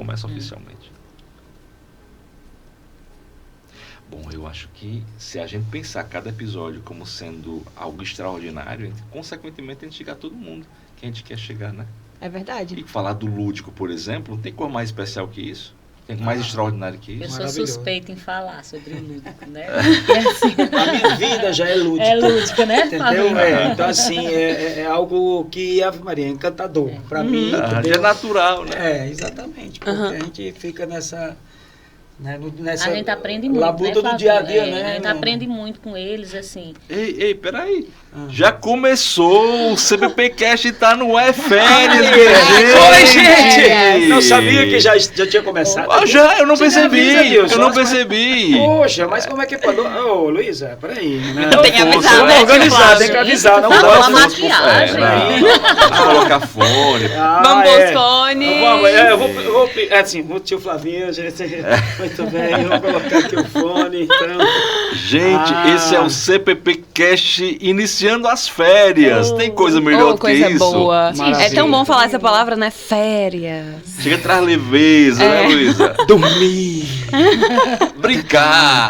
começa oficialmente. Bom, eu acho que se a gente pensar cada episódio como sendo algo extraordinário, consequentemente a gente chega a todo mundo que a gente quer chegar, né? É verdade. E falar do lúdico, por exemplo, não tem coisa mais especial que isso. Tem mais extraordinário que Eu isso. sou suspeita em falar sobre o lúdico, né? A minha vida já é lúdica. É lúdica, né, Entendeu? Fábio? Então, assim, é algo que, Ave Maria, é encantador. Para mim, Já é natural, né? Exatamente. Porque a gente fica nessa... Né, nessa A gente aprende muito, labuta né, do dia a Fábio? dia, né? A gente Nana? aprende muito com eles, assim. Ei, peraí. Já começou, o CBPcast tá no férias, Oi, gente! É. Não sabia que já tinha começado? Eu não Você me avisa, percebi, Wilson. eu não percebi. Poxa, mas como é que pode... Ô, Luísa, peraí. Né? Tem que avisar, Vamos né, organizar, Flávio? tem que avisar. Não Não, pode. a maquiagem. Vamos colocar fone. Vamos pôr os fones. Vamos, eu vou assim, o tio Flavinho, gente, muito bem, eu vou colocar aqui o fone, então... Gente, esse é o CPPcast iniciando as férias. Tem coisa melhor do que Coisa isso? boa. Maravilha. É tão bom falar essa palavra, né? Férias. Chega a traz leveza, né, Luísa? Dormir, Brincar.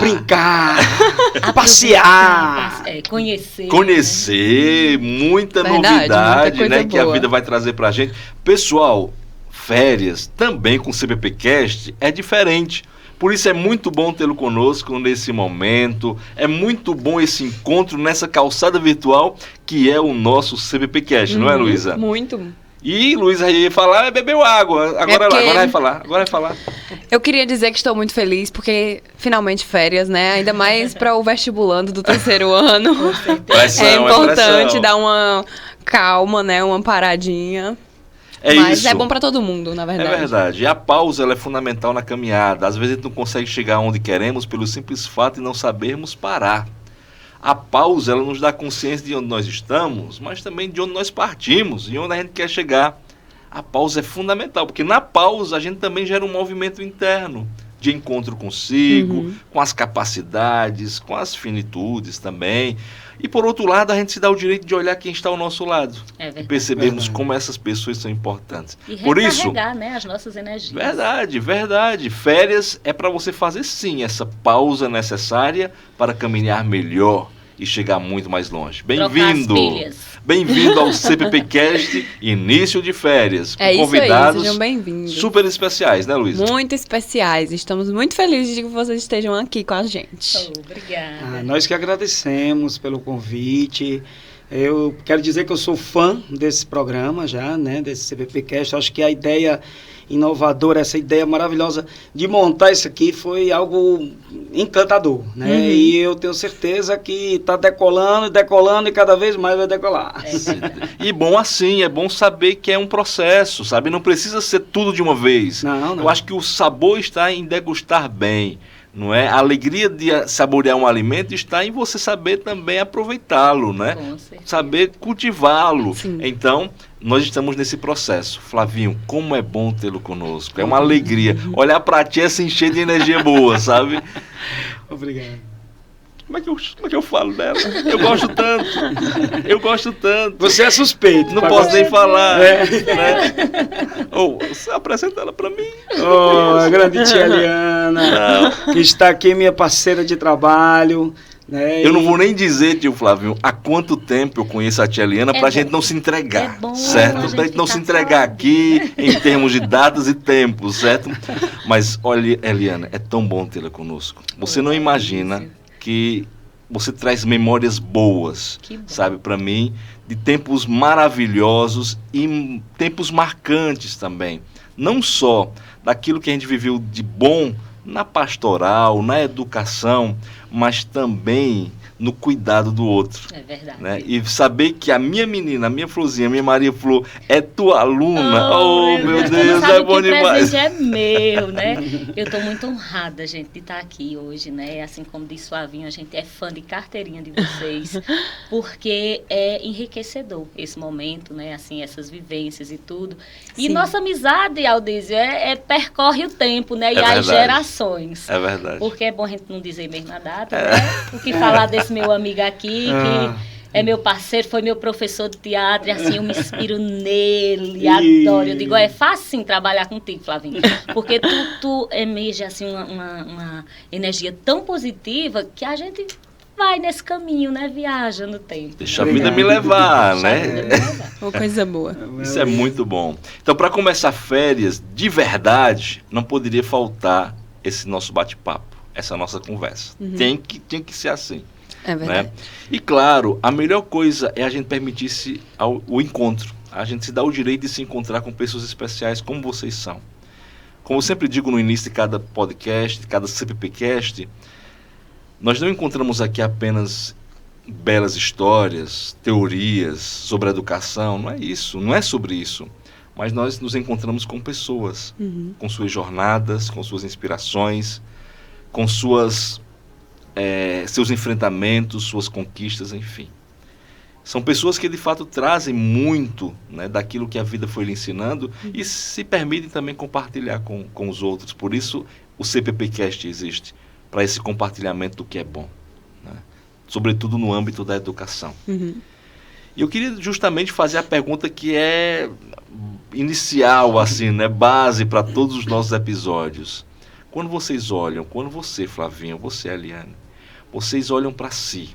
passear. Conhecer. Conhecer, muita Verdade, novidade, muita coisa né, que a boa. vida vai trazer pra gente. Pessoal, férias também com o CBPcast é diferente. Por isso é muito bom tê-lo conosco nesse momento. É muito bom esse encontro nessa calçada virtual que é o nosso CBPcast, não é, Luísa? Muito. E Luísa ia falar, bebeu água. Agora vai falar. Eu queria dizer que estou muito feliz porque finalmente férias, né? Ainda mais para o vestibulando do terceiro ano. Pressão, É importante pressão. dar uma calma, né? Uma paradinha. É Mas isso. é bom para todo mundo, na verdade. É verdade. E a pausa ela é fundamental na caminhada. Às vezes a gente não consegue chegar onde queremos pelo simples fato de não sabermos parar. A pausa ela nos dá consciência de onde nós estamos, mas também de onde nós partimos e onde a gente quer chegar. A pausa é fundamental, porque na pausa a gente também gera um movimento interno de encontro consigo, com as capacidades, com as finitudes também. E por outro lado, a gente se dá o direito de olhar quem está ao nosso lado. É verdade. E percebermos Verdade. como essas pessoas são importantes. E Por isso, recarregar, né, as nossas energias. verdade. Férias é para você fazer sim essa pausa necessária para caminhar melhor e chegar muito mais longe. Bem-vindo! Trocar as pilhas. Bem-vindo ao CPPcast, início de férias, com É isso aí, convidados sejam bem-vindos. super especiais, né, Luísa? Muito especiais. Estamos muito felizes de que vocês estejam aqui com a gente. Obrigada. Nós que agradecemos pelo convite. Eu quero dizer que eu sou fã desse programa já, né, desse CBPcast. Acho que a ideia inovadora, essa ideia maravilhosa de montar isso aqui foi algo encantador, né? E eu tenho certeza que está decolando e cada vez mais vai decolar. E bom assim, é bom saber que é um processo, sabe? Não precisa ser tudo de uma vez. Não. Eu acho que o sabor está em degustar bem, não é? A alegria de saborear um alimento está em você saber também aproveitá-lo, né? Com certeza. Saber cultivá-lo. Sim. Então, nós estamos nesse processo. Flavinho, como é bom tê-lo conosco. É uma alegria. Olhar para ti é se encher de energia boa, sabe? Obrigado. Como é que eu falo dela? Eu gosto tanto. Você é suspeito. Não pra posso você. nem falar. É. Né? Você apresenta ela para mim. A grande tia Eliana, que está aqui, minha parceira de trabalho. Né? Eu não vou nem dizer, tio Flávio, há quanto tempo eu conheço a tia Eliana pra bom. gente não se entregar, É bom, certo? a Pra gente não gente se ficar entregar falando. aqui em termos de datas e tempos, certo? Mas olha, Eliana, é tão bom tê-la conosco. Você não imagina que você traz memórias boas, Que bom. sabe, pra mim, de tempos maravilhosos e tempos marcantes também. Não só daquilo que a gente viveu de bom na pastoral, na educação, mas também no cuidado do outro. É verdade. Né? E saber que a minha menina, a minha florzinha, a minha Maria Flor, é tua aluna. Oh, meu Deus, sabe é bom que demais. presente é meu, né? Eu estou muito honrada, gente, de estar aqui hoje, né? Assim como disse Flavinho, a gente é fã de carteirinha de vocês, porque é enriquecedor esse momento, né? Assim, essas vivências e tudo. E Sim. nossa amizade, Aldísio, percorre o tempo, né? E É as verdade. gerações. É verdade. Porque é bom a gente não dizer mesmo a data, né? O que falar desse meu amigo aqui, que é meu parceiro, foi meu professor de teatro, e assim, eu me inspiro nele, adoro. Eu digo, é fácil sim trabalhar contigo, Flavinho, porque tu emerge assim uma energia tão positiva que a gente vai nesse caminho, né? Viaja no tempo. Deixa a vida me levar, né? Uma coisa boa. Isso é muito bom. Então, para começar férias, de verdade, não poderia faltar esse nosso bate-papo, essa nossa conversa. Tem que ser assim. É verdade. Né? E claro, a melhor coisa é a gente permitir-se o encontro. A gente se dá o direito de se encontrar com pessoas especiais como vocês são. Como eu sempre digo no início de cada podcast, de cada CPPcast, nós não encontramos aqui apenas belas histórias, teorias sobre a educação, não é isso, não é sobre isso. Mas nós nos encontramos com pessoas, com suas jornadas, com suas inspirações, com seus enfrentamentos, suas conquistas, enfim. São pessoas que de fato trazem muito, né, daquilo que a vida foi lhe ensinando e se permitem também compartilhar com os outros. Por isso o CPPcast existe, para esse compartilhamento do que é bom, né? Sobretudo no âmbito da educação. E eu queria justamente fazer a pergunta que é inicial, assim, né, base para todos os nossos episódios. Quando vocês olham, quando você, Flavinho, você, Eliane, vocês olham para si,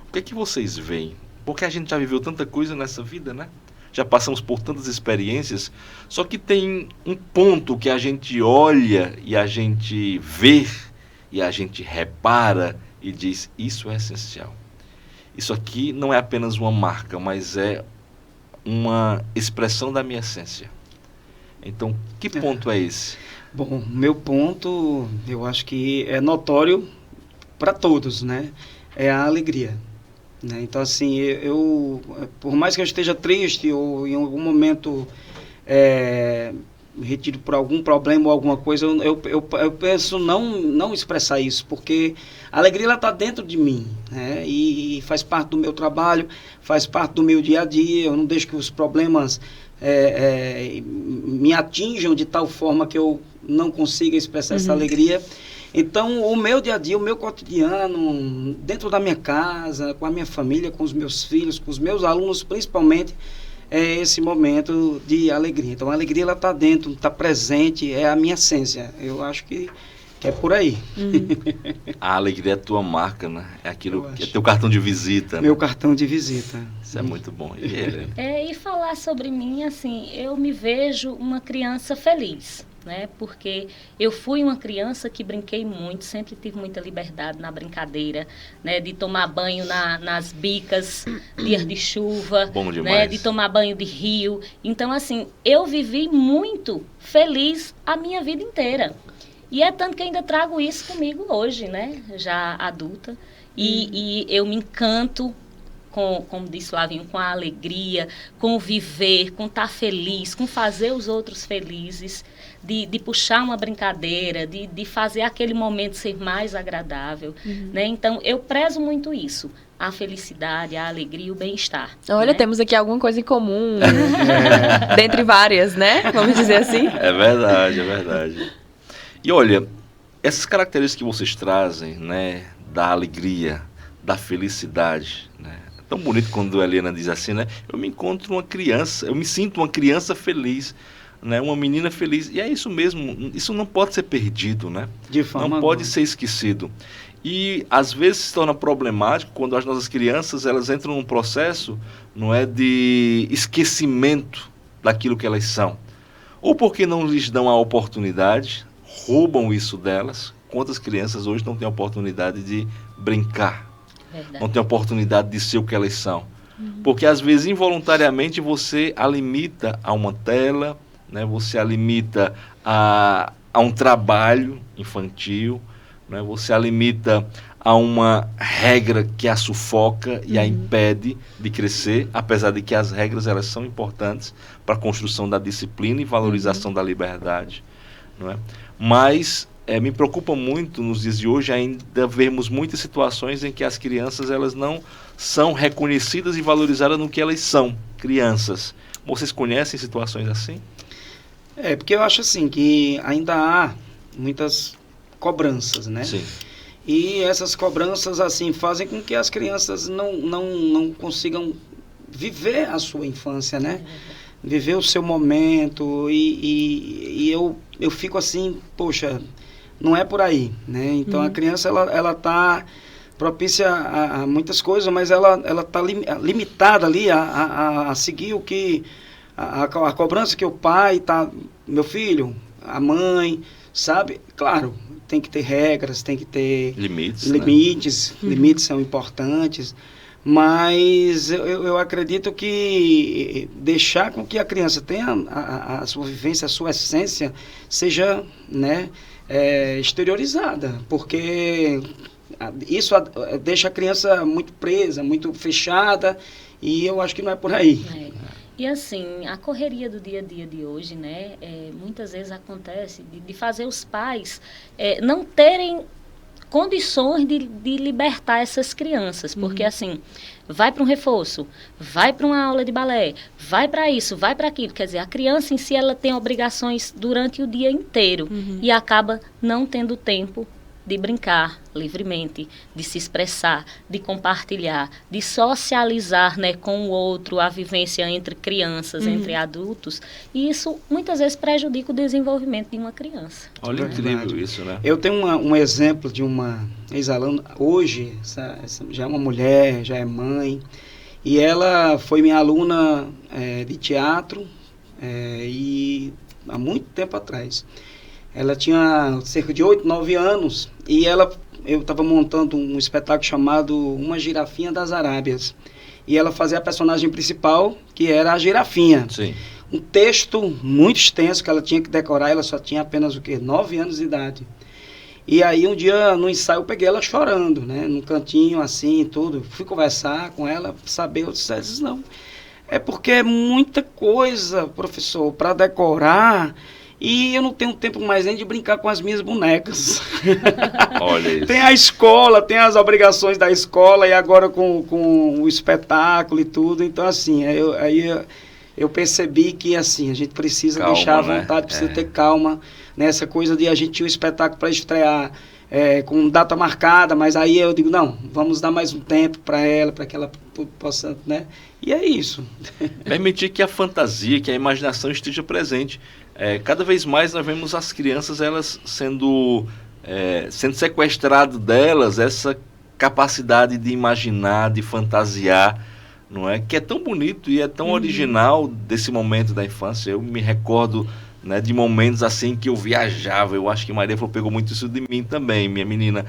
o que é que vocês veem? Porque a gente já viveu tanta coisa nessa vida, né? Já passamos por tantas experiências, só que tem um ponto que a gente olha e a gente vê e a gente repara e diz, isso é essencial. Isso aqui não é apenas uma marca, mas é uma expressão da minha essência. Então, que ponto é esse? Bom, meu ponto, eu acho que é notório para todos, né? É a alegria. Né? Então, assim, por mais que eu esteja triste ou em algum momento retido por algum problema ou alguma coisa, eu penso não expressar isso, porque a alegria ela está dentro de mim, né? E faz parte do meu trabalho, faz parte do meu dia a dia. Eu não deixo que os problemas me atinjam de tal forma que eu não consiga expressar essa alegria. Então, o meu dia a dia, o meu cotidiano, dentro da minha casa, com a minha família, com os meus filhos, com os meus alunos, principalmente, é esse momento de alegria. Então, a alegria ela está dentro, está presente, é a minha essência. Eu acho que é por aí. A alegria é a tua marca, né? É aquilo que é teu cartão de visita. Meu né? cartão de visita. Isso é muito bom. E ele? E falar sobre mim, assim, eu me vejo uma criança feliz. Né? Porque eu fui uma criança que brinquei muito, sempre tive muita liberdade na brincadeira, né? De tomar banho nas bicas, dias de chuva, Bom demais. né? De tomar banho de rio. Então, assim, eu vivi muito feliz a minha vida inteira. E é tanto que ainda trago isso comigo hoje, né? Já adulta. E eu me encanto, como disse Flavinho, com a alegria, com o viver, com estar feliz, com fazer os outros felizes, de puxar uma brincadeira, de fazer aquele momento ser mais agradável. Né? Então, eu prezo muito isso, a felicidade, a alegria e o bem-estar. Olha, né? temos aqui alguma coisa em comum, dentre várias, né? Vamos dizer assim. É verdade, é verdade. E olha, essas características que vocês trazem, né, da alegria, da felicidade, né? É tão bonito quando a Helena diz assim, né? Eu me encontro uma criança, eu me sinto uma criança feliz, né? Uma menina feliz. E é isso mesmo, isso não pode ser perdido, né? De forma não pode alguma. ser esquecido. E às vezes se torna problemático quando as nossas crianças elas entram num processo, não é, de esquecimento daquilo que elas são. Ou porque não lhes dão a oportunidade, roubam isso delas. Quantas crianças hoje não têm a oportunidade de brincar? Verdade. Não têm a oportunidade de ser o que elas são. Porque às vezes involuntariamente você a limita a uma tela, né? Você a limita a um trabalho infantil, né? Você a limita a uma regra que a sufoca e a impede de crescer, apesar de que as regras elas são importantes para a construção da disciplina e valorização da liberdade, não é? Mas me preocupa muito nos dias de hoje ainda vermos muitas situações em que as crianças elas não são reconhecidas e valorizadas no que elas são, crianças. Vocês conhecem situações assim? Porque eu acho assim que ainda há muitas cobranças, né? Sim. E essas cobranças, assim, fazem com que as crianças não consigam viver a sua infância, né? Viver o seu momento. E eu fico assim, poxa, não é por aí, né? Então, a criança, ela tá propícia a muitas coisas, mas ela tá limitada ali a seguir o que... A cobrança que o pai tá... Meu filho, a mãe, sabe? Claro, tem que ter regras, tem que ter... Limites, né? Limites são importantes, mas eu acredito que deixar com que a criança tenha a sua vivência, a sua essência, seja, né, exteriorizada, porque isso deixa a criança muito presa, muito fechada, e eu acho que não é por aí. E assim, a correria do dia a dia de hoje, né, muitas vezes acontece de fazer os pais não terem condições de libertar essas crianças, porque assim, vai para um reforço, vai para uma aula de balé, vai para isso, vai para aquilo, quer dizer, a criança em si, ela tem obrigações durante o dia inteiro e acaba não tendo tempo de brincar livremente, de se expressar, de compartilhar, de socializar, né, com o outro, a vivência entre crianças, entre adultos. E isso muitas vezes prejudica o desenvolvimento de uma criança. Olha, incrível isso, né? Eu tenho um exemplo de uma ex-aluna, hoje, essa já é uma mulher, já é mãe, e ela foi minha aluna de teatro e há muito tempo atrás. Ela tinha cerca de 8, 9 anos e eu estava montando um espetáculo chamado Uma Girafinha das Arábias. E ela fazia a personagem principal, que era a girafinha. Sim. Um texto muito extenso que ela tinha que decorar, ela só tinha apenas 9 anos de idade. E aí um dia no ensaio eu peguei ela chorando, né, num cantinho assim, tudo. Fui conversar com ela, saber, eu disse, não, é porque é muita coisa, professor, para decorar... E eu não tenho tempo mais nem de brincar com as minhas bonecas. Olha isso. Tem a escola, tem as obrigações da escola e agora com o espetáculo e tudo. Então, assim, eu percebi que, assim, a gente precisa deixar à vontade, precisa ter calma. Nessa coisa de a gente tinha um espetáculo para estrear com data marcada, mas aí eu digo, não, vamos dar mais um tempo para ela, para que ela possa, né? E é isso. Permitir que a fantasia, que a imaginação esteja presente. Cada vez mais nós vemos as crianças elas sendo sequestrado delas essa capacidade de imaginar, de fantasiar, não é? Que é tão bonito e é tão original desse momento da infância. Eu me recordo, né, de momentos assim que eu viajava. Eu acho que Maria pegou muito isso de mim também, minha menina.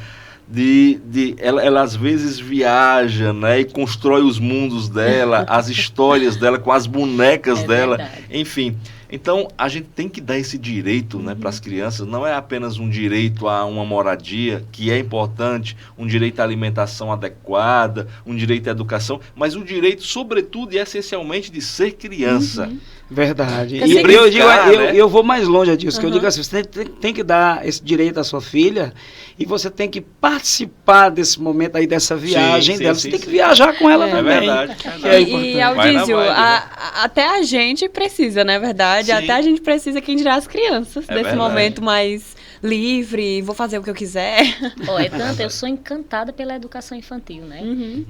Ela às vezes viaja, né, e constrói os mundos dela, as histórias dela com as bonecas dela, verdade. Enfim. Então, a gente tem que dar esse direito, né, para as crianças. Não é apenas um direito a uma moradia, que é importante, um direito à alimentação adequada, um direito à educação, mas o direito, sobretudo e essencialmente, de ser criança. Verdade. E eu vou mais longe disso, que eu digo assim, você tem que dar esse direito à sua filha e você tem que participar desse momento aí, dessa viagem dela. Você tem que viajar com ela também. É verdade. E Aldísio, até a gente precisa, não é verdade? Sim. Até a gente precisa, quem dirá as crianças, desse verdade. momento mais livre, vou fazer o que eu quiser. Eu sou encantada pela educação infantil, né?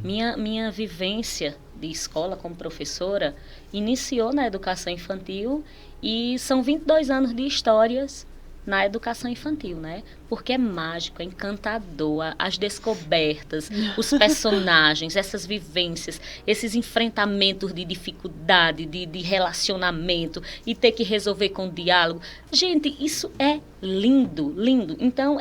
Minha vivência de escola como professora iniciou na educação infantil e são 22 anos de histórias na educação infantil, né? Porque é mágico, é encantador, as descobertas, os personagens, essas vivências, esses enfrentamentos de dificuldade, de relacionamento e ter que resolver com diálogo. Gente, isso é lindo, lindo. Então,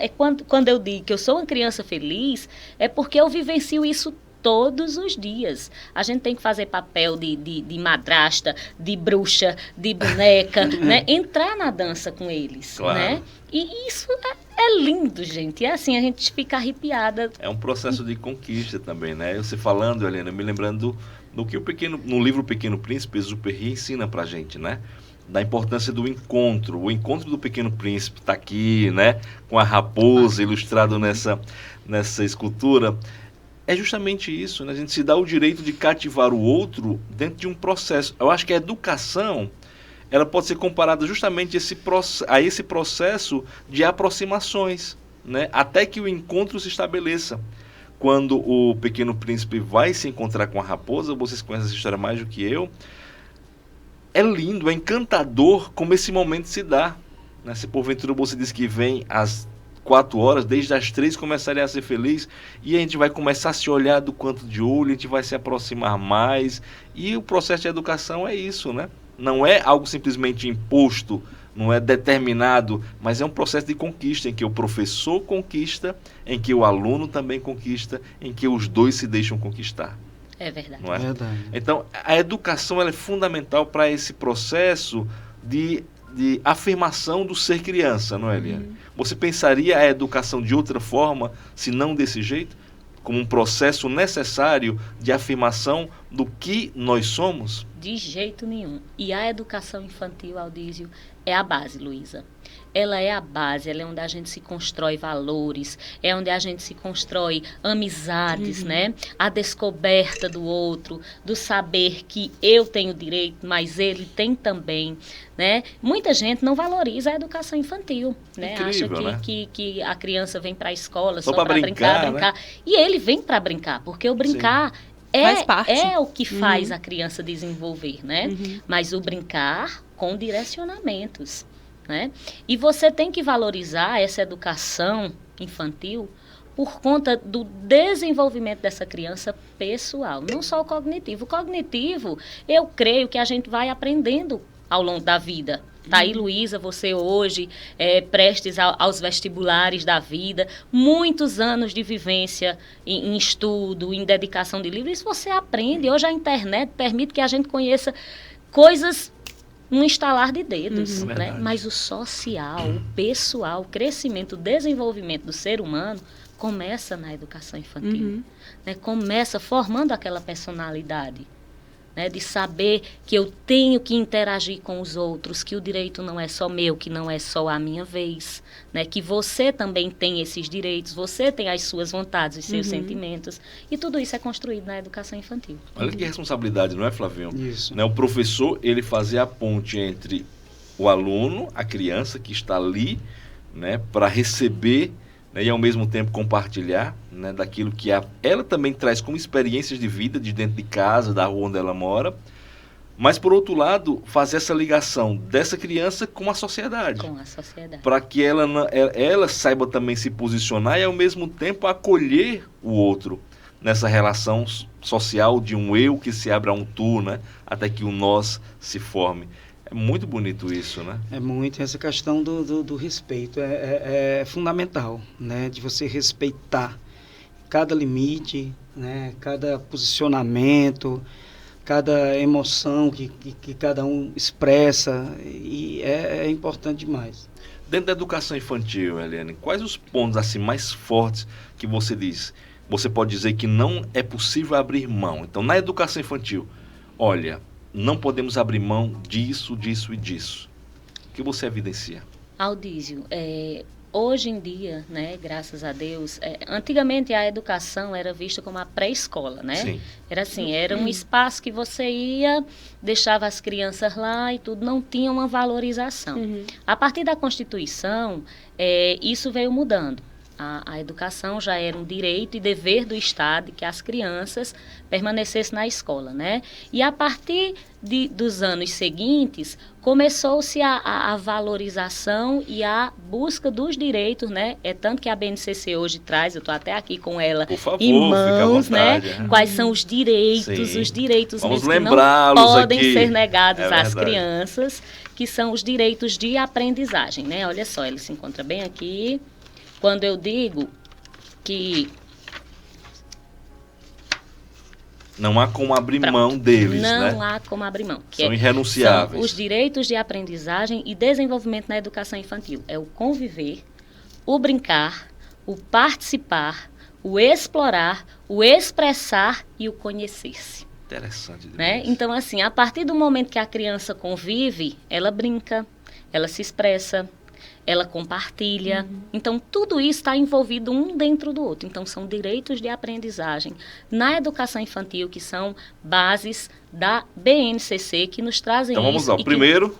quando eu digo que eu sou uma criança feliz, é porque eu vivencio isso todos os dias. A gente tem que fazer papel de madrasta, de bruxa, de boneca, né? Entrar na dança com eles, claro. Né? E isso é lindo, gente. É assim, a gente fica arrepiada. É um processo de conquista também, né? Você falando, Helena, me lembrando do que no livro Pequeno Príncipe, Exupéry ensina pra gente, né? Da importância do encontro. O encontro do Pequeno Príncipe está aqui, né? Com a raposa ilustrado nessa escultura. É justamente isso, né? A gente se dá o direito de cativar o outro dentro de um processo. Eu acho que a educação, ela pode ser comparada justamente a esse processo de aproximações, né, até que o encontro se estabeleça. Quando o Pequeno Príncipe vai se encontrar com a raposa, vocês conhecem essa história mais do que eu, é lindo, é encantador como esse momento se dá. Né? Se porventura você diz que vem às 4 horas, desde as 3 começaria a ser feliz, e a gente vai começar a se olhar do canto de olho, a gente vai se aproximar mais, e o processo de educação é isso, né? Não é algo simplesmente imposto, não é determinado, mas é um processo de conquista, em que o professor conquista, em que o aluno também conquista, em que os dois se deixam conquistar. É verdade. Não é? Verdade. Então, a educação ela é fundamental para esse processo de afirmação do ser criança, não é, Eliane? Você pensaria a educação de outra forma, se não desse jeito? Como um processo necessário de afirmação do que nós somos? De jeito nenhum. E a educação infantil, Aldísio, é a base, Luísa. Ela é a base, ela é onde a gente se constrói valores, é onde a gente se constrói amizades, né? A descoberta do outro, do saber que eu tenho direito, mas ele tem também, né? Muita gente não valoriza a educação infantil, né? Incrível, acha né? que a criança vem para a escola Só só pra para brincar, brincar. E ele vem para brincar, porque o brincar Faz parte. é o que faz a criança desenvolver, né? Mas o brincar com direcionamentos, né? E você tem que valorizar essa educação infantil por conta do desenvolvimento dessa criança pessoal, não só o cognitivo. O cognitivo, eu creio que a gente vai aprendendo ao longo da vida. Tá aí, Luísa, você hoje prestes aos vestibulares da vida, muitos anos de vivência em estudo, em dedicação de livros, isso você aprende. Hoje a internet permite que a gente conheça coisas num estalar de dedos, né? Verdade. Mas o social, o pessoal, o crescimento, o desenvolvimento do ser humano começa na educação infantil, né? Começa formando aquela personalidade, né, de saber que eu tenho que interagir com os outros, que o direito não é só meu, que não é só a minha vez, né, que você também tem esses direitos, você tem as suas vontades, os seus sentimentos, e tudo isso é construído na educação infantil. Olha que responsabilidade, não é, Flavinho? Isso. Né, o professor, ele fazer a ponte entre o aluno, a criança que está ali, né, para receber, né, e ao mesmo tempo compartilhar, né, daquilo que ela também traz como experiências de vida, de dentro de casa, da rua onde ela mora, mas por outro lado, fazer essa ligação dessa criança com a sociedade. Com a sociedade. Para que ela saiba também se posicionar e ao mesmo tempo acolher o outro nessa relação social de um eu que se abra a um tu, né, até que o nós se forme. É muito bonito isso, né? É muito, essa questão do respeito é fundamental, né? De você respeitar cada limite, né? Cada posicionamento, cada emoção que cada um expressa, e é importante demais. Dentro da educação infantil, Eliane, quais os pontos assim mais fortes que você diz? Você pode dizer que não é possível abrir mão. Então, na educação infantil, olha, não podemos abrir mão disso, disso e disso. O que você evidencia? Aldísio, hoje em dia, né, graças a Deus, antigamente a educação era vista como a pré-escola, né? Sim. Era assim, era um espaço que você ia, deixava as crianças lá e tudo, não tinha uma valorização. A partir da Constituição, isso veio mudando. A educação já era um direito e dever do Estado que as crianças permanecessem na escola, né? E a partir dos anos seguintes, começou-se a valorização e a busca dos direitos, né? É tanto que a BNCC hoje traz, eu estou até aqui com ela Por favor, em mãos, fica à vontade, né? Quais são os direitos, Sim. os direitos Vamos mesmo que não lembrá-los podem aqui. ser negados É às verdade. crianças, que são os direitos de aprendizagem, né? Olha só, ele se encontra bem aqui. Quando eu digo que Não há como abrir mão deles, né? não há como abrir mão. Que São irrenunciáveis. São os direitos de aprendizagem e desenvolvimento na educação infantil. É o conviver, o brincar, o participar, o explorar, o expressar e o conhecer-se. Interessante demais. Né? Então, assim, a partir do momento que a criança convive, ela brinca, ela se expressa, ela compartilha. Então, tudo isso está envolvido um dentro do outro. Então, são direitos de aprendizagem na educação infantil, que são bases da BNCC, que nos trazem Então vamos isso. lá. O e primeiro,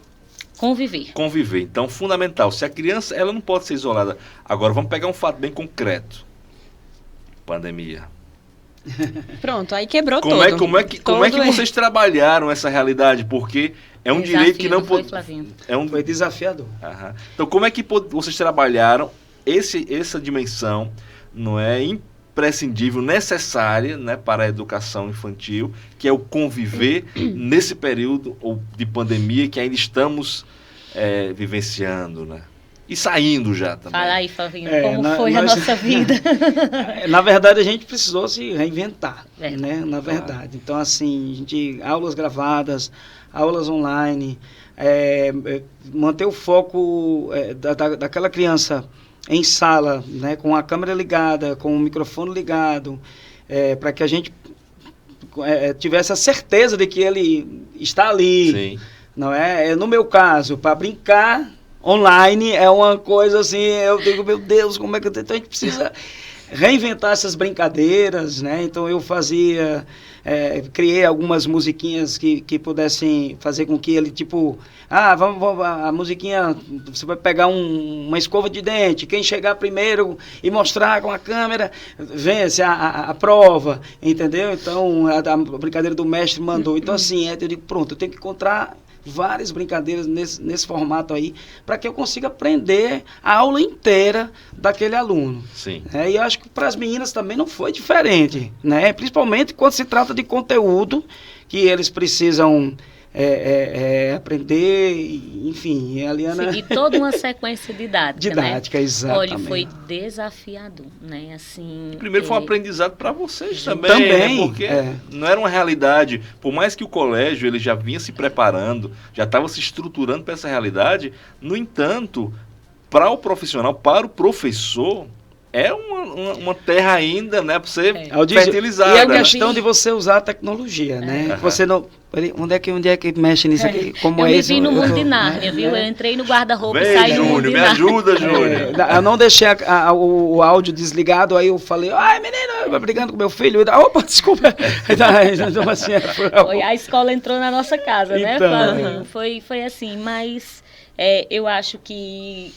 Conviver. Conviver. Então, fundamental. Se a criança, ela não pode ser isolada. Agora, vamos pegar um fato bem concreto. Pandemia. Pronto, aí quebrou Como é, todo. como é que vocês trabalharam essa realidade? Porque é um direito que não pode... Foi desafiador. Aham. Então, como é que vocês trabalharam essa dimensão, não é imprescindível, necessária, né, para a educação infantil, que é o conviver nesse período de pandemia que ainda estamos vivenciando, né? E saindo já também. Fala aí, Flavinho, como foi a nossa vida? Na verdade, a gente precisou se reinventar, Verdade. né? Na verdade. Então, assim, aulas gravadas, aulas online, manter o foco daquela criança em sala, né? Com a câmera ligada, com o microfone ligado, para que a gente tivesse a certeza de que ele está ali. Sim. Não é? No meu caso, para brincar online é uma coisa assim, eu digo, meu Deus, como é que eu... Então a gente precisa reinventar essas brincadeiras, né? Então eu criei algumas musiquinhas que pudessem fazer com que ele, tipo, vamos, a musiquinha, você vai pegar uma escova de dente, quem chegar primeiro e mostrar com a câmera, vence a prova, entendeu? Então a brincadeira do mestre mandou. Então assim, eu digo, pronto, eu tenho que encontrar várias brincadeiras nesse formato aí, para que eu consiga aprender a aula inteira daquele aluno. Sim. E eu acho que para as meninas também não foi diferente, né? Principalmente quando se trata de conteúdo que eles precisam aprender, enfim, a Liana... Seguir toda uma sequência didática, né? Exatamente. Olha, foi desafiador, né? Assim, Primeiro foi um aprendizado para vocês também, né? Porque não era uma realidade, por mais que o colégio ele já vinha se preparando, já estava se estruturando para essa realidade, no entanto, para o profissional, para o professor, é uma terra ainda, né, para ser fertilizada. E a questão de você usar a tecnologia, né? Você não... Onde é que mexe nisso aqui? Como eu é me isso? vi no mundo de Nárnia, viu? Eu entrei no guarda-roupa e saí no mundo Júnior, de me Nárnia. ajuda, Júnior. Eu não deixei o áudio desligado, aí eu falei, ai, menino, brigando com meu filho. Opa, desculpa. Então, assim, A escola entrou na nossa casa, né, Então, Flavinho? Foi assim, mas eu acho que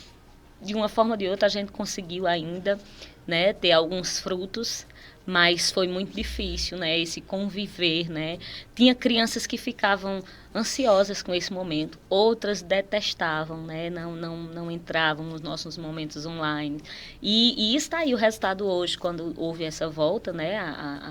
de uma forma ou de outra a gente conseguiu ainda, né, ter alguns frutos, mas foi muito difícil, né, esse conviver, né. Tinha crianças que ficavam ansiosas com esse momento, outras detestavam, né, não entravam nos nossos momentos online. E está aí o resultado hoje, quando houve essa volta, né,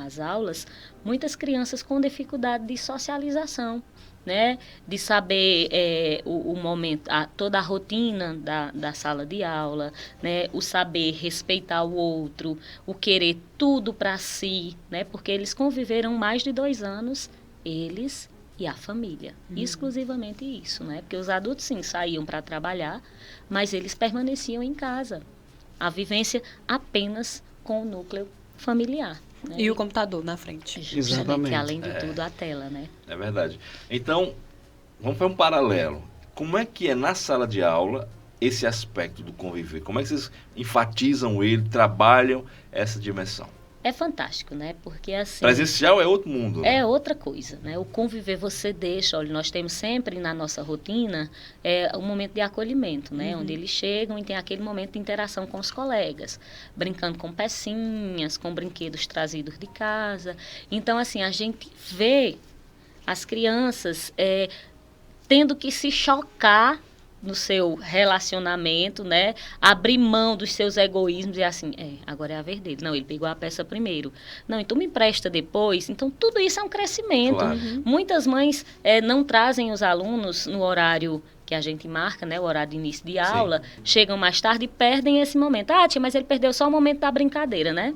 às aulas, muitas crianças com dificuldade de socialização, né, de saber o momento, toda a rotina da sala de aula, né, o saber respeitar o outro, o querer tudo para si, né, porque eles conviveram mais de 2 anos, eles e a família, exclusivamente isso, né, porque os adultos sim saíam para trabalhar, mas eles permaneciam em casa, a vivência apenas com o núcleo familiar. Né? E o computador na frente. Exatamente. Além de tudo, a tela, né? É verdade. Então, vamos fazer um paralelo. Como é que é na sala de aula esse aspecto do conviver? Como é que vocês enfatizam ele, trabalham essa dimensão? É fantástico, né? Porque assim... Presencial é outro mundo, né? É outra coisa, né? O conviver você deixa... Olha, nós temos sempre na nossa rotina um momento de acolhimento, né? Onde eles chegam e tem aquele momento de interação com os colegas. Brincando com pecinhas, com brinquedos trazidos de casa. Então, assim, a gente vê as crianças tendo que se chocar no seu relacionamento, né? Abrir mão dos seus egoísmos e assim, agora é a vez dele. Não, ele pegou a peça primeiro. Não, então me empresta depois. Então, tudo isso é um crescimento. Claro. Muitas mães não trazem os alunos no horário que a gente marca, né? O horário de início de aula. Sim. Chegam mais tarde e perdem esse momento. Tia, mas ele perdeu só o momento da brincadeira, né?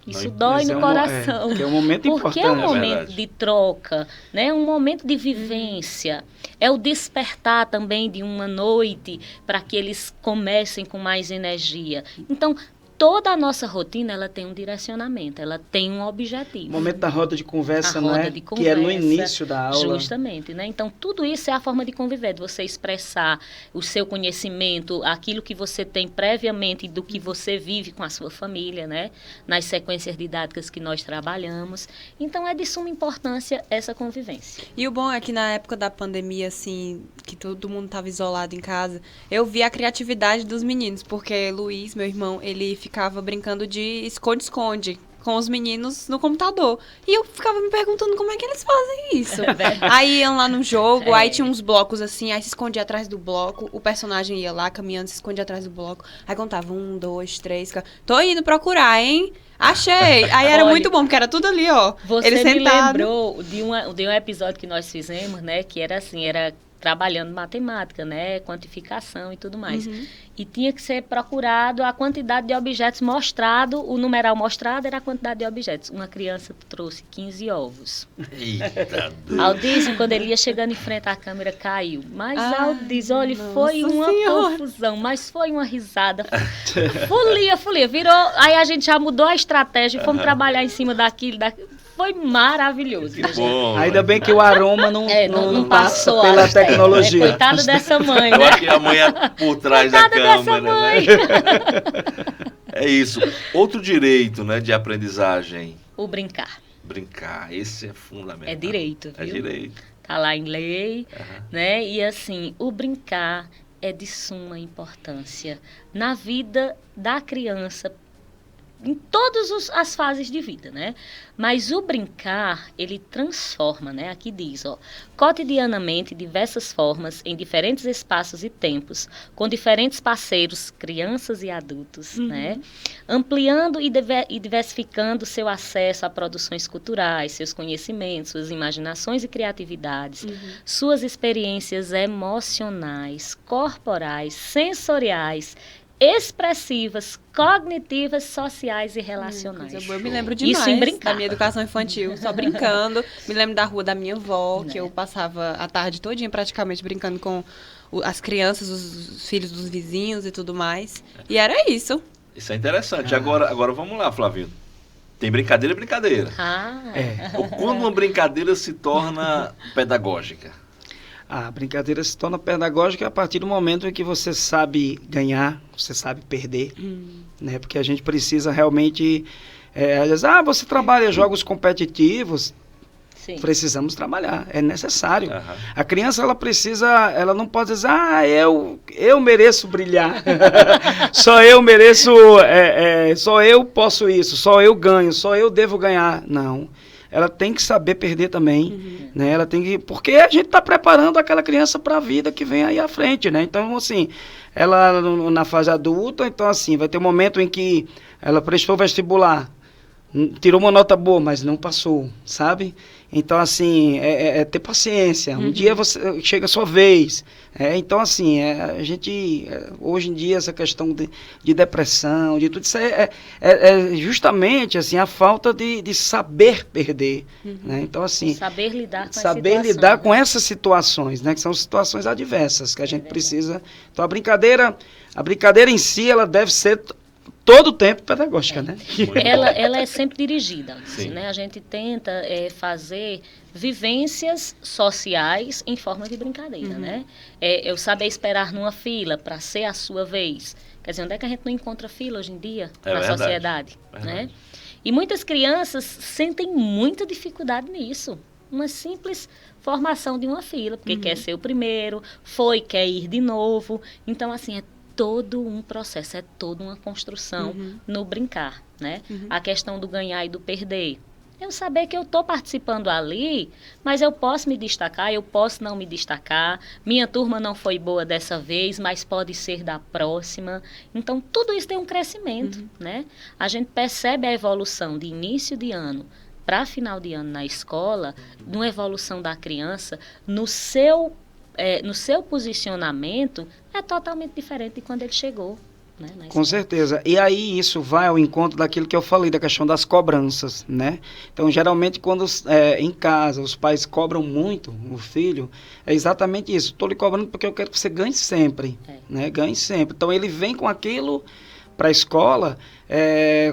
Isso dói no coração. Que é um momento importante. Porque é um momento de troca, né? Um momento de vivência. É o despertar também de uma noite para que eles comecem com mais energia. Então, toda a nossa rotina, ela tem um direcionamento, ela tem um objetivo. O momento da roda de conversa, né? Que é no início da aula. Justamente, né? Então, tudo isso é a forma de conviver, de você expressar o seu conhecimento, aquilo que você tem previamente do que você vive com a sua família, né? Nas sequências didáticas que nós trabalhamos. Então, é de suma importância essa convivência. E o bom é que na época da pandemia, assim, que todo mundo tava isolado em casa, eu vi a criatividade dos meninos, porque Luiz, meu irmão, ele ficava brincando de esconde-esconde com os meninos no computador. E eu ficava me perguntando como é que eles fazem isso. Aí iam lá no jogo, aí tinha uns blocos assim, aí se escondia atrás do bloco, o personagem ia lá caminhando, se escondia atrás do bloco, aí contava 1, 2, 3, tô indo procurar, hein? Achei! Aí era muito bom, porque era tudo ali, ó. Você ele me sentado. lembrou de um episódio que nós fizemos, né? Que era assim, era trabalhando matemática, né? Quantificação e tudo mais. E tinha que ser procurado a quantidade de objetos mostrado, o numeral mostrado era a quantidade de objetos. Uma criança trouxe 15 ovos. Eita, Aldísio, quando ele ia chegando em frente à câmera, caiu. Mas Aldísio, olha, foi nossa uma senhora. confusão, mas foi uma risada. Folia. Virou, aí a gente já mudou a estratégia e fomos trabalhar em cima daquilo. Foi maravilhoso. que né, gente? bom. Ainda bem que o aroma não, não passa passou pela as técnicas, tecnologia. né? Coitada dessa mãe, Eu né? acho que a mãe é por trás da Coitada dessa câmera, mãe. né? É isso. Outro direito, né, de aprendizagem, O brincar. brincar. Esse é fundamental. É direito, viu? É direito. Tá lá em lei, Aham. né? E assim, o brincar é de suma importância na vida da criança, em todas as fases de vida, né? Mas o brincar, ele transforma, né? Aqui diz, ó, cotidianamente, diversas formas, em diferentes espaços e tempos, com diferentes parceiros, crianças e adultos, né? Ampliando e diversificando seu acesso a produções culturais, seus conhecimentos, suas imaginações e criatividades, suas experiências emocionais, corporais, sensoriais, expressivas, cognitivas, sociais e relacionais. Coisa boa. Eu me lembro demais Isso em brincar. da minha educação infantil, só brincando. Me lembro da rua da minha avó, que eu passava a tarde todinha praticamente brincando com as crianças, os filhos dos vizinhos e tudo mais. E era isso. Isso é interessante. Agora vamos lá, Flavinho. Tem brincadeira e brincadeira. Quando uma brincadeira se torna pedagógica? A brincadeira se torna pedagógica a partir do momento em que você sabe ganhar, você sabe perder, né? Porque a gente precisa realmente, às vezes, você trabalha jogos competitivos, Sim. precisamos trabalhar, é necessário. Aham. A criança, ela não pode dizer, eu mereço brilhar, só eu mereço, só eu posso isso, só eu ganho, só eu devo ganhar. Não. Ela tem que saber perder também, né? Ela tem que, porque a gente está preparando aquela criança para a vida que vem aí à frente, né? Então, assim, ela na fase adulta, então assim, vai ter um momento em que ela prestou vestibular, tirou uma nota boa, mas não passou, sabe? Então, assim, é ter paciência. Um dia chega a sua vez. Então, assim, a gente, hoje em dia, essa questão de depressão, de tudo isso é justamente, assim, a falta de saber perder. Né? Então, assim... Saber lidar com saber lidar com essas situações, né? Que são situações adversas, que a gente precisa... Então, a brincadeira em si, ela deve ser... todo o tempo pedagógica, né? Ela é sempre dirigida, Sim. né? A gente tenta fazer vivências sociais em forma de brincadeira, né? Eu saber esperar numa fila para ser a sua vez. Quer dizer, onde é que a gente não encontra fila hoje em dia na verdade. sociedade, né? E muitas crianças sentem muita dificuldade nisso. Uma simples formação de uma fila, porque quer ser o primeiro, quer ir de novo. Então, assim, é todo um processo, é toda uma construção no brincar, né? A questão do ganhar e do perder. Eu saber que eu estou participando ali, mas eu posso me destacar, eu posso não me destacar. Minha turma não foi boa dessa vez, mas pode ser da próxima. Então, tudo isso tem um crescimento, né? A gente percebe a evolução de início de ano para final de ano na escola, uma evolução da criança no seu posicionamento é totalmente diferente de quando ele chegou. Né, com certeza. E aí isso vai ao encontro daquilo que eu falei, da questão das cobranças, né? Então, geralmente, quando em casa os pais cobram muito o filho, é exatamente isso. Estou lhe cobrando porque eu quero que você ganhe sempre, né? Ganhe sempre. Então, ele vem com aquilo para a escola,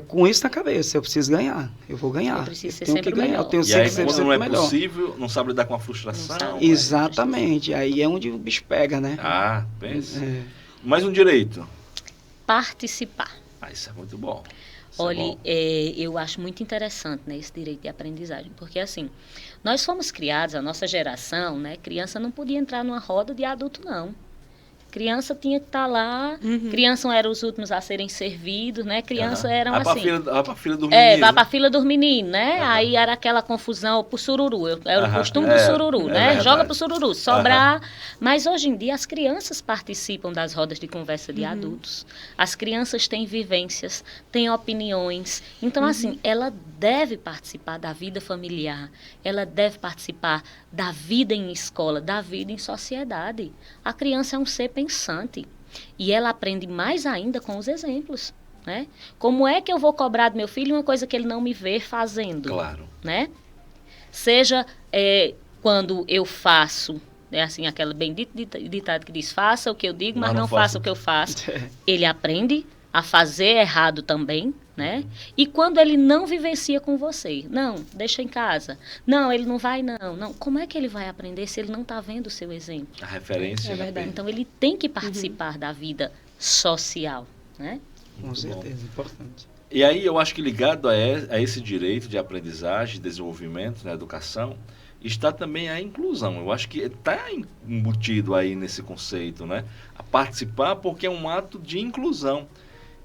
com isso na cabeça. Eu preciso ganhar, eu vou ganhar. Eu preciso ser tenho sempre que ganhar, melhor. eu tenho E aí, que ser quando sempre não é melhor. possível, não sabe lidar com a frustração. Exatamente. Aí é onde o bicho pega, né? Pensa. Mais um direito. Participar. Isso é muito bom. Olha, eu acho muito interessante, né, esse direito de aprendizagem, porque assim, nós fomos criados, a nossa geração, né, criança não podia entrar numa roda de adulto, não. Criança tinha que estar lá, criança eram os últimos a serem servidos, né? Criança eram assim. Vai pra fila dos meninos. Vai pra fila dos meninos, né? Aí era aquela confusão pro sururu. Era o costume do sururu, né? Verdade. Joga pro sururu, sobrar. Mas hoje em dia as crianças participam das rodas de conversa de adultos. As crianças têm vivências, têm opiniões. Então, assim, ela deve participar da vida familiar, ela deve participar da vida em escola, da vida em sociedade. A criança é um ser pensante e ela aprende mais ainda com os exemplos, né? Como é que eu vou cobrar do meu filho uma coisa que ele não me vê fazendo? Claro. Né? Seja quando eu faço, né, assim, aquela bendita ditado que diz, faça o que eu digo, mas não faça o que eu faço. Ele aprende a fazer errado também, né? E quando ele não vivencia com você, não, deixa em casa, não, ele não vai, não. Como é que ele vai aprender se ele não está vendo o seu exemplo? A referência. É verdade. Então, ele tem que participar da vida social, né? Com certeza, importante. E aí eu acho que ligado a esse direito de aprendizagem, desenvolvimento na educação, está também a inclusão. Eu acho que está embutido aí nesse conceito, né? A participar porque é um ato de inclusão.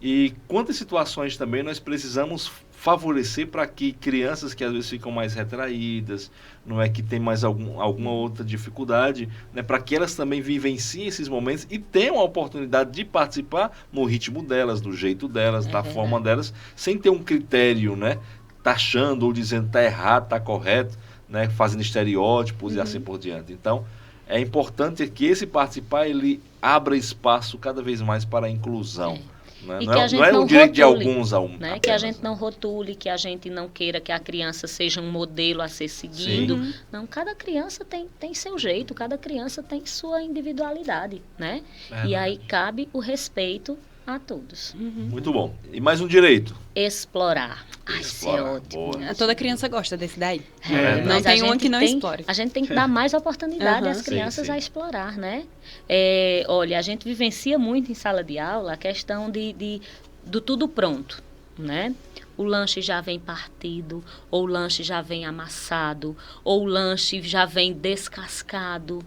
E quantas situações também nós precisamos favorecer para que crianças que às vezes ficam mais retraídas, não é, que tem mais alguma outra dificuldade, né, para que elas também vivenciem esses momentos e tenham a oportunidade de participar no ritmo delas, do jeito delas, da forma delas, sem ter um critério, né, taxando ou dizendo está errado, está correto, né, fazendo estereótipos e assim por diante. Então, é importante que esse participar ele abra espaço cada vez mais para a inclusão. Né? E Não que é, a gente não é não um direito de rotule, alguns né? apenas, Que a gente né? não rotule, que a gente não queira que a criança seja um modelo a ser seguido. Não, cada criança tem seu jeito, cada criança tem sua individualidade, né? E aí cabe o respeito a todos. Muito bom. E mais um direito. Explorar. Isso é ótimo. Boa. Toda criança gosta desse daí. verdade. Não Mas tem a uma gente que não explore. A gente tem que dar mais oportunidade às Sim, crianças sim. a explorar, né? Olha, a gente vivencia muito em sala de aula a questão do tudo pronto, né? O lanche já vem partido, ou o lanche já vem amassado, ou o lanche já vem descascado,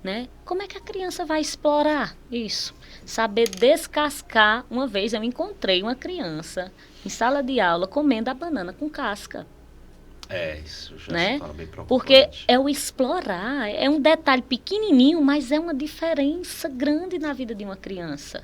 né? Como é que a criança vai explorar isso? Saber descascar. Uma vez eu encontrei uma criança em sala de aula comendo a banana com casca. Isso já Né? se torna bem preocupante. Porque é o explorar, é um detalhe pequenininho, mas é uma diferença grande na vida de uma criança,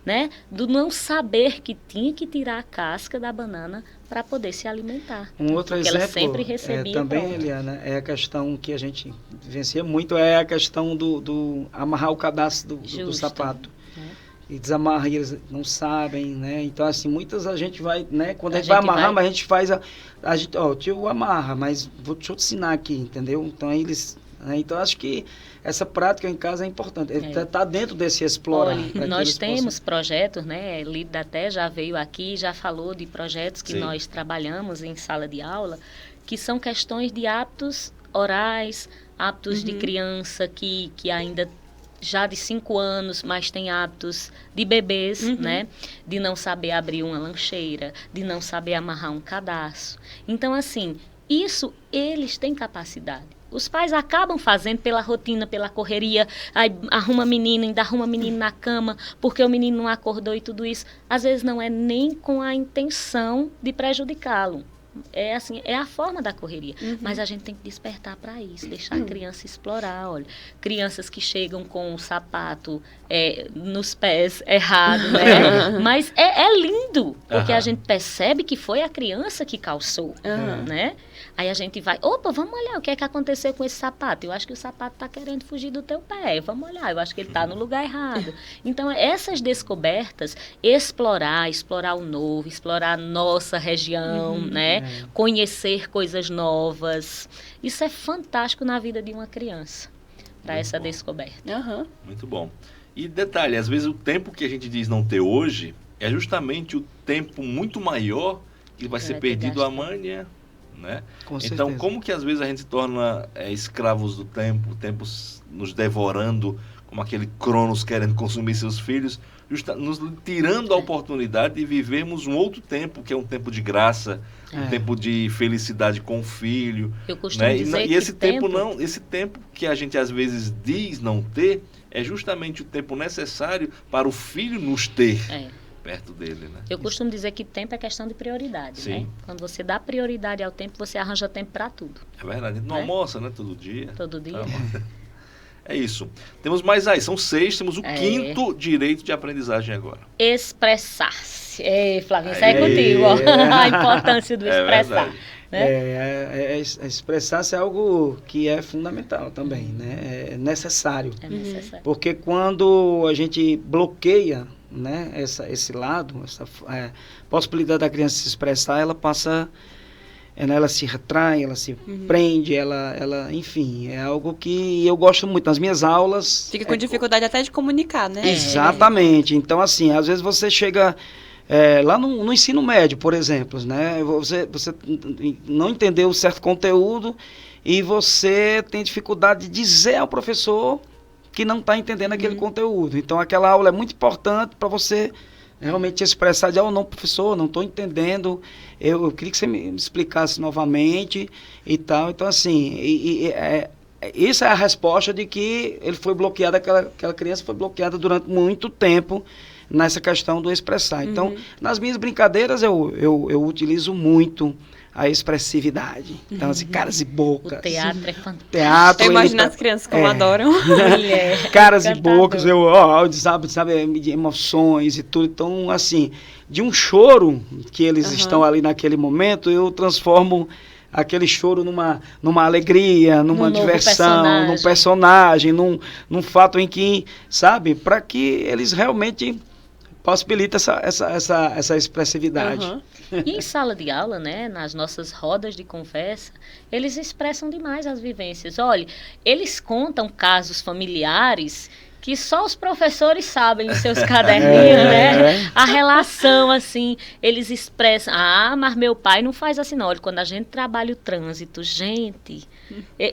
né? Do não saber que tinha que tirar a casca da banana para poder se alimentar. Um outro Porque exemplo ela sempre recebia também, pronto. Eliana, é a questão que a gente vivencia muito, é a questão do amarrar o cadastro do Justo. sapato. Né? E desamarra, e eles não sabem, né? Então, assim, muitas a gente vai, né? Quando a gente A vai gente amarrar, vai- mas a gente faz a gente, ó, o tio amarra, mas deixa eu te ensinar aqui, entendeu? Então, aí eles... né? Então, acho que essa prática em casa é importante. Tá dentro desse explorar. Olha, para que nós eles temos projetos, né? Lida até já veio aqui, já falou de projetos que Sim. nós trabalhamos em sala de aula, que são questões de hábitos orais, hábitos de criança que ainda já de 5 anos, mas tem hábitos de bebês, né? De não saber abrir uma lancheira, de não saber amarrar um cadastro. Então, assim, isso eles têm capacidade. Os pais acabam fazendo pela rotina, pela correria, aí arruma menino, ainda arruma menino na cama, porque o menino não acordou e tudo isso. Às vezes não é nem com a intenção de prejudicá-lo. É assim, é a forma da correria. Mas a gente tem que despertar para isso, deixar a criança explorar. Olha, crianças que chegam com o sapato nos pés errado, né? Mas é lindo, porque a gente percebe que foi a criança que calçou, né? Aí a gente vai, opa, vamos olhar o que é que aconteceu com esse sapato. Eu acho que o sapato está querendo fugir do teu pé. Vamos olhar, eu acho que ele está no lugar errado. Então, essas descobertas, explorar o novo, explorar a nossa região, né? Conhecer coisas novas. Isso é fantástico na vida de uma criança, para essa bom. descoberta. Muito bom. E detalhe, às vezes o tempo que a gente diz não ter hoje é justamente o tempo muito maior que vai ser ter perdido gasto. amanhã, né? Com Então, certeza. como que às vezes a gente se torna escravos do tempo, o tempo nos devorando como aquele Cronos querendo consumir seus filhos, nos tirando a oportunidade de vivermos um outro tempo, que é um tempo de graça, um tempo de felicidade com o filho. Eu costumo né? dizer E esse que tempo não, esse tempo que a gente às vezes diz não ter, é justamente o tempo necessário para o filho nos ter perto dele, né? Eu costumo dizer que tempo é questão de prioridade, Sim. né? Quando você dá prioridade ao tempo, você arranja tempo para tudo. É verdade, a gente não almoça, né? Todo dia. Todo dia. É isso. Temos mais aí, são 6, temos o 5º direito de aprendizagem agora. Expressar-se. Flavinho, isso é contigo, ó. A importância do expressar. Né? Expressar-se é algo que é fundamental também, né? É necessário. É necessário. Porque quando a gente bloqueia, né, esse lado, essa possibilidade da criança se expressar, ela passa... Ela se retrai, ela se prende, ela, enfim, é algo que eu gosto muito. Nas minhas aulas... Fica com dificuldade até de comunicar, né? Exatamente. Então, assim, às vezes você chega lá no ensino médio, por exemplo, né? Você não entendeu um certo conteúdo e você tem dificuldade de dizer ao professor que não está entendendo aquele conteúdo. Então, aquela aula é muito importante para você... realmente expressar de, não, professor, não estou entendendo, eu queria que você me explicasse novamente e tal. Então, assim, isso é a resposta de que ele foi bloqueado, aquela criança foi bloqueada durante muito tempo nessa questão do expressar. Então, nas minhas brincadeiras, eu utilizo muito a expressividade. Então, assim, caras e bocas. O teatro é fantástico. Teatro, eu imagino as crianças como adoram. Caras e bocas, sabe, de emoções e tudo. Então, assim, de um choro que eles estão ali naquele momento, eu transformo aquele choro numa alegria, numa diversão, num personagem, num fato em que, sabe, para que eles realmente possibilitem essa expressividade. E em sala de aula, né, nas nossas rodas de conversa, eles expressam demais as vivências. Olha, eles contam casos familiares que só os professores sabem em seus caderninhos, né? A relação, assim, eles expressam. Mas meu pai não faz assim, não. Olha, quando a gente trabalha o trânsito, gente,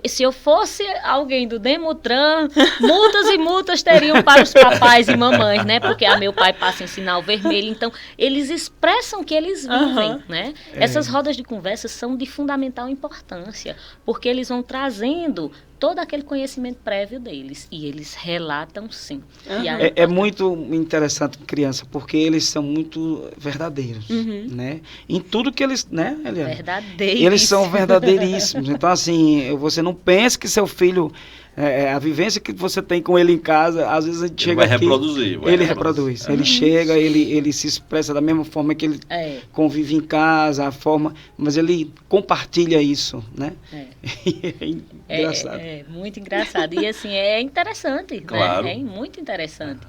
se eu fosse alguém do Demutran, multas e multas teriam para os papais e mamães, né? Porque meu pai passa em sinal vermelho. Então, eles expressam que eles vivem, né? Essas rodas de conversa são de fundamental importância, porque eles vão trazendo todo aquele conhecimento prévio deles. E eles relatam, sim. É muito interessante criança, porque eles são muito verdadeiros, né? Em tudo que eles, né, Eliane? Verdadeiros. Eles são verdadeiríssimos. Então, assim, você não pense que seu filho... a vivência que você tem com ele em casa, às vezes a gente chega aqui... Ele reproduz. Ele chega, ele se expressa da mesma forma que ele convive em casa, a forma... Mas ele compartilha isso, né? É engraçado. É muito engraçado. E, assim, é interessante, claro. Né? É muito interessante.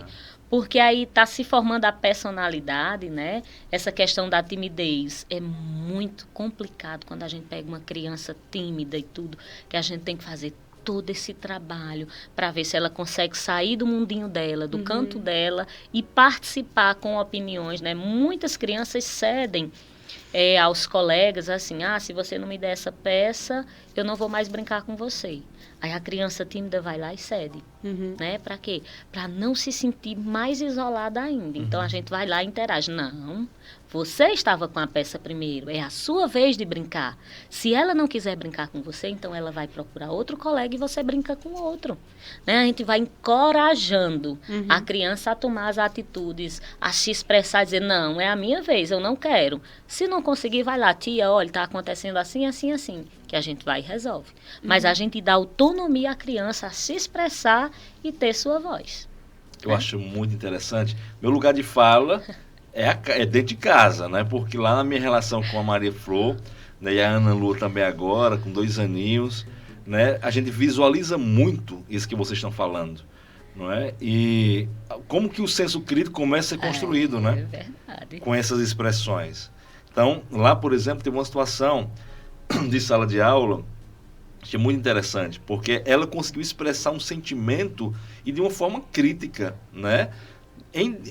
Porque aí está se formando a personalidade, né? Essa questão da timidez é muito complicado quando a gente pega uma criança tímida e tudo, que a gente tem que fazer todo esse trabalho para ver se ela consegue sair do mundinho dela, do canto dela e participar com opiniões, né? Muitas crianças cedem aos colegas, assim, se você não me der essa peça, eu não vou mais brincar com você. Aí a criança tímida vai lá e cede, né? Para quê? Para não se sentir mais isolada ainda. Então, a gente vai lá e interage. Não, você estava com a peça primeiro, é a sua vez de brincar. Se ela não quiser brincar com você, então ela vai procurar outro colega e você brinca com outro. Né? A gente vai encorajando a criança a tomar as atitudes, a se expressar, dizer, não, é a minha vez, eu não quero. Se não conseguir, vai lá, tia, olha, está acontecendo assim, assim, assim, que a gente vai e resolve. Mas a gente dá autonomia à criança a se expressar e ter sua voz. Eu acho muito interessante. Meu lugar de fala é dentro de casa, né? Porque lá na minha relação com a Maria Flor, né, e a Ana Lu também agora, com 2 aninhos, né, a gente visualiza muito isso que vocês estão falando, não é? E como que o senso crítico começa a ser construído, né? É verdade. Com essas expressões. Então, lá, por exemplo, teve uma situação de sala de aula que é muito interessante, porque ela conseguiu expressar um sentimento e de uma forma crítica, né?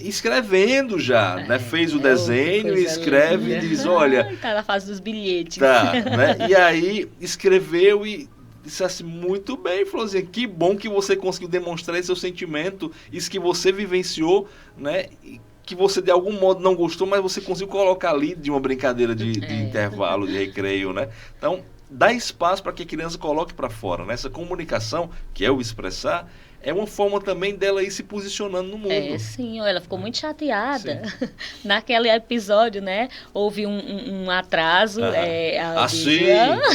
Escrevendo já, né? Fez o desenho e escreve e diz, olha... Tá na fase dos bilhetes. Tá, né? E aí escreveu e dissesse muito bem, Florzinha, que bom que você conseguiu demonstrar esse seu sentimento, isso que você vivenciou, né? Que você de algum modo não gostou, mas você conseguiu colocar ali de uma brincadeira de intervalo, de recreio, né? Então, dá espaço para que a criança coloque para fora, né? Essa comunicação, que é o expressar, é uma forma também dela ir se posicionando no mundo. Sim, ela ficou muito chateada. Naquele episódio, né? Houve um atraso. Sim!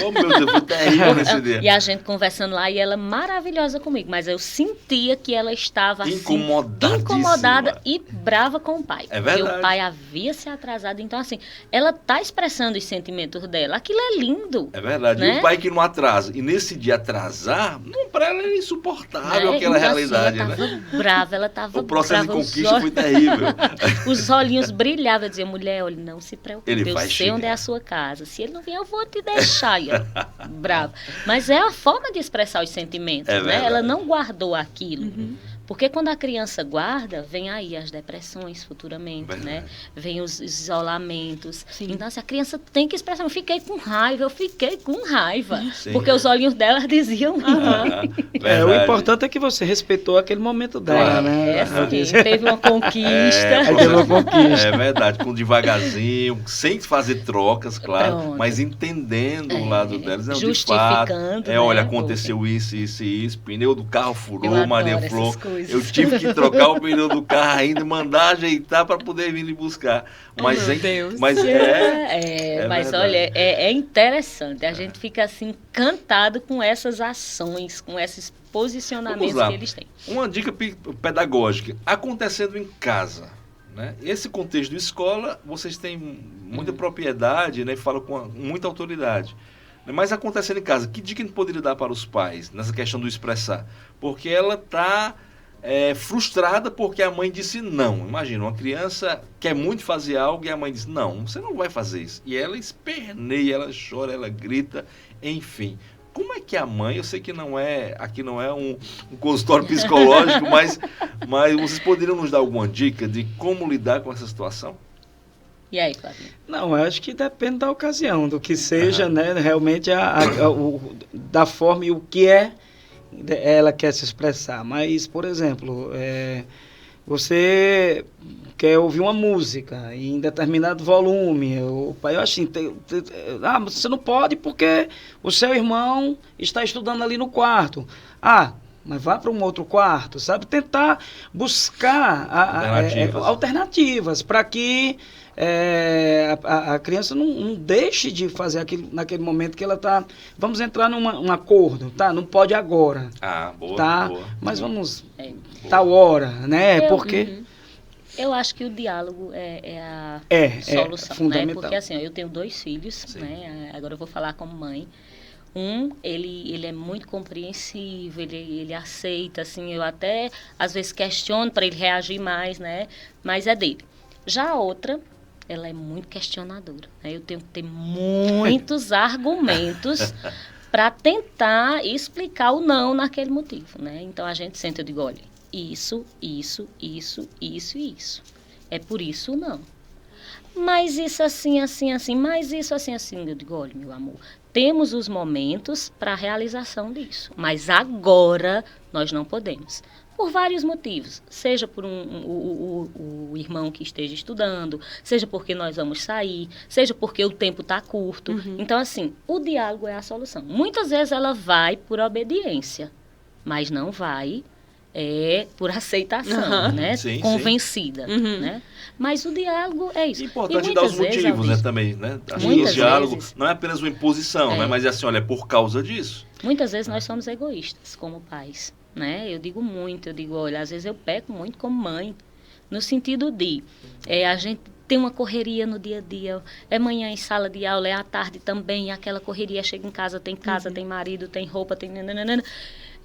Oh, meu Deus, foi terrível nesse dia. E a gente conversando lá, e ela maravilhosa comigo, mas eu sentia que ela estava assim, incomodada e brava com o pai. É verdade. Porque o pai havia se atrasado. Então, assim, ela está expressando os sentimentos dela. Aquilo é lindo. É verdade. Né? E o pai que não atrasa, e nesse dia atrasar, para ela era insuportável aquela então, realidade, assim, ela né? estava brava, ela estava O processo de conquista foi terrível. Os olhinhos brilhavam. Eu dizia, mulher, olha, não se preocupe, Ele eu vai sei onde é chegar. a sua casa. Se ele não vier, eu vou te deixar. E ela, brava. Mas é a forma de expressar os sentimentos, né? verdade. Ela não guardou aquilo. Porque quando a criança guarda, vem aí as depressões futuramente, Verdade. né? Vem os isolamentos. Sim. Então, assim, a criança tem que expressar. Eu fiquei com raiva. Sim. Porque os olhinhos dela diziam O importante é que você respeitou aquele momento dela, Claro. né? sim, teve uma conquista. Aí teve uma conquista. É verdade, com devagarzinho, sem fazer trocas, claro, Pronto. mas entendendo o lado delas. Não, de Justificando, fato, olha, né? aconteceu isso, pneu do carro Eu furou, adoro Maria essas Flor. coisas. Eu tive que trocar o pneu do carro ainda, mandar ajeitar para poder vir lhe buscar. Mas, Meu Deus. mas mas verdade. olha, é interessante. A gente fica assim encantado com essas ações, com esses posicionamentos Vamos lá. que eles têm. Uma dica pedagógica, acontecendo em casa, né? Esse contexto de escola, vocês têm muita propriedade, né? Falam com muita autoridade. Mas acontecendo em casa, que dica a gente poderia dar para os pais nessa questão do expressar? Porque ela está frustrada porque a mãe disse não. Imagina, uma criança quer muito fazer algo e a mãe diz, não, você não vai fazer isso. E ela esperneia, ela chora, ela grita, enfim. Como é que a mãe, eu sei que aqui não é um consultório psicológico, mas vocês poderiam nos dar alguma dica de como lidar com essa situação? E aí, Flavinho? Não, eu acho que depende da ocasião, do que seja, né, realmente da forma e o que ela quer se expressar. Mas, por exemplo, você quer ouvir uma música em determinado volume, o pai, eu acho assim, você não pode porque o seu irmão está estudando ali no quarto. Mas vá para um outro quarto, sabe? Tentar buscar alternativas para que a criança não deixe de fazer aquilo naquele momento que ela está... Vamos entrar num acordo, tá? Não pode agora. Boa, tá? boa. Mas vamos tal hora, né? Porque... Eu acho que o diálogo é a solução, fundamental. né? Porque assim, eu tenho 2 filhos, né? Agora eu vou falar como mãe. Ele é muito compreensível, ele aceita, assim, eu até às vezes questiono para ele reagir mais, né? Mas é dele. Já a outra, ela é muito questionadora, né? Eu tenho que ter muitos argumentos para tentar explicar o não naquele motivo, né? Então a gente senta e digo, olha, isso. É por isso não. Mas isso assim, mas isso assim. Eu digo, olha, meu amor, temos os momentos para a realização disso, mas agora nós não podemos. Por vários motivos, seja por o irmão que esteja estudando, seja porque nós vamos sair, seja porque o tempo está curto. Então, assim, o diálogo é a solução. Muitas vezes ela vai por obediência, mas não vai por aceitação, né? Sim, convencida, né? Mas o diálogo é isso. É importante dar os motivos, né, também, né? Acho que o diálogo não é apenas uma imposição, né? Mas é assim, olha, é por causa disso. Muitas vezes nós somos egoístas como pais, né? Eu digo, olha, às vezes eu peco muito como mãe, no sentido de a gente tem uma correria no dia a dia, é manhã em sala de aula, é à tarde também, aquela correria, chega em casa, tem marido, tem roupa, tem...